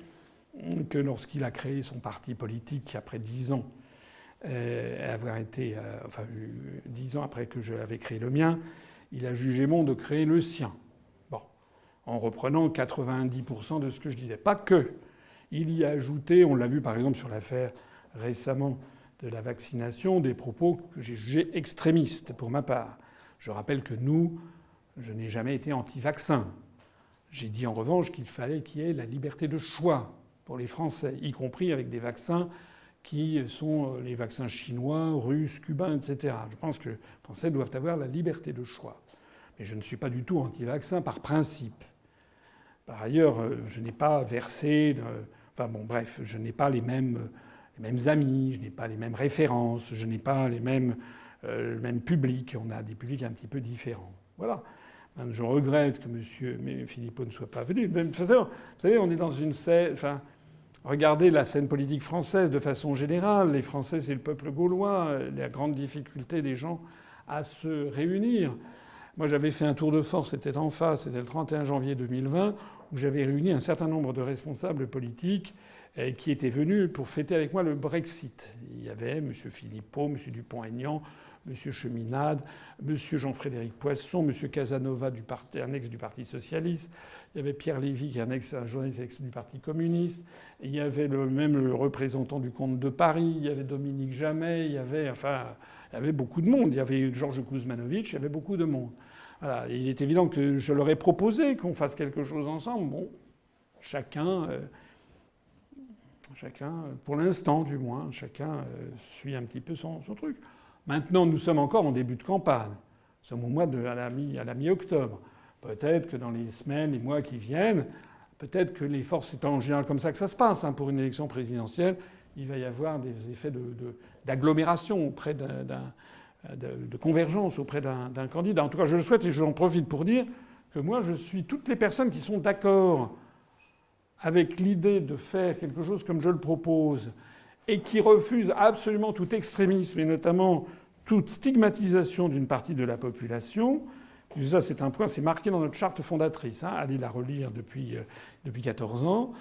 que lorsqu'il a créé son parti politique après 10 ans, avoir été, 10 ans après que je l'avais créé le mien, il a jugé bon de créer le sien. Bon, en reprenant 90% de ce que je disais. Pas que. Il y a ajouté, on l'a vu par exemple sur l'affaire récemment de la vaccination, des propos que j'ai jugés extrémistes pour ma part. Je rappelle que je n'ai jamais été anti-vaccin. J'ai dit en revanche qu'il fallait qu'il y ait la liberté de choix pour les Français, y compris avec des vaccins qui sont les vaccins chinois, russes, cubains, etc. Je pense que les Français doivent avoir la liberté de choix. Mais je ne suis pas du tout anti-vaccin par principe. Par ailleurs, je n'ai pas versé... bref, je n'ai pas les mêmes amis, je n'ai pas les mêmes références, je n'ai pas le même public. On a des publics un petit peu différents. Voilà. Je regrette que M. Philippot ne soit pas venu. Vous savez, on est dans une scène... Regardez la scène politique française de façon générale. Les Français, c'est le peuple gaulois. La grande difficulté des gens à se réunir. Moi, j'avais fait un tour de force, c'était en face, c'était le 31 janvier 2020, où j'avais réuni un certain nombre de responsables politiques qui étaient venus pour fêter avec moi le Brexit. Il y avait M. Philippot, M. Dupont-Aignan, M. Cheminade, M. Jean-Frédéric Poisson, M. Casanova, un ex du Parti socialiste. Il y avait Pierre Lévy, qui est un journaliste ex du Parti communiste. Et il y avait le représentant du Comte de Paris. Il y avait Dominique Jamais. Il y avait beaucoup de monde. Il y avait Georges Kuzmanovic. Il y avait beaucoup de monde. Voilà. Et il est évident que je leur ai proposé qu'on fasse quelque chose ensemble. Bon, chacun, pour l'instant du moins, chacun suit un petit peu son truc. Maintenant, nous sommes encore en début de campagne. Nous sommes au mois à la mi-octobre. Peut-être que dans les semaines, les mois qui viennent, peut-être que les forces, c'est en général comme ça que ça se passe. Hein, pour une élection présidentielle, il va y avoir des effets d'agglomération auprès de convergence auprès d'un candidat. En tout cas, je le souhaite et j'en profite pour dire que moi, je suis toutes les personnes qui sont d'accord avec l'idée de faire quelque chose comme je le propose et qui refusent absolument tout extrémisme et notamment toute stigmatisation d'une partie de la population. Ça, c'est un point, c'est marqué dans notre charte fondatrice. Hein, allez la relire depuis 14 ans.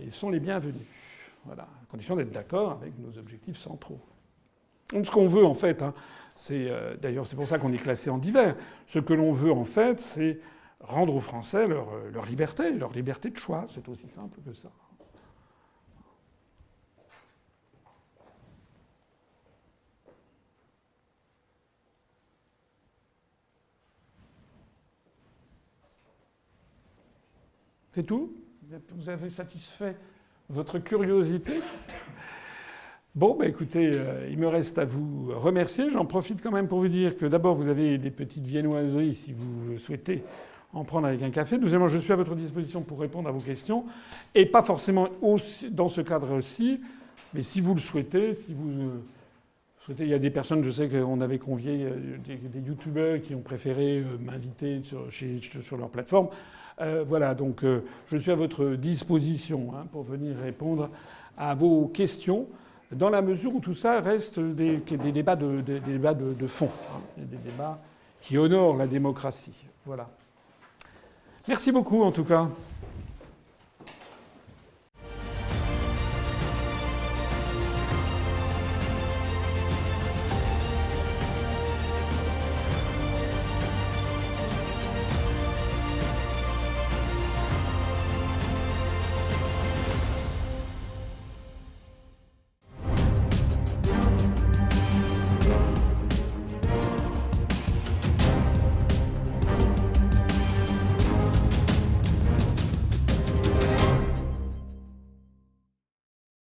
Ils sont les bienvenus. Voilà, à condition d'être d'accord avec nos objectifs centraux. Donc ce qu'on veut, en fait, hein, d'ailleurs, c'est pour ça qu'on est classé en divers. Ce que l'on veut, en fait, c'est rendre aux Français leur liberté de choix. C'est aussi simple que ça. C'est tout ? Vous avez satisfait votre curiosité ? Bon, écoutez, il me reste à vous remercier. J'en profite quand même pour vous dire que d'abord, vous avez des petites viennoiseries si vous souhaitez en prendre avec un café. Deuxièmement, je suis à votre disposition pour répondre à vos questions. Et pas forcément aussi, dans ce cadre aussi, mais si vous le souhaitez, il y a des personnes, je sais qu'on avait convié des youtubeurs qui ont préféré m'inviter sur leur plateforme. Voilà, donc je suis à votre disposition pour venir répondre à vos questions, dans la mesure où tout ça reste des débats de fond, des débats qui honorent la démocratie. Voilà. Merci beaucoup en tout cas.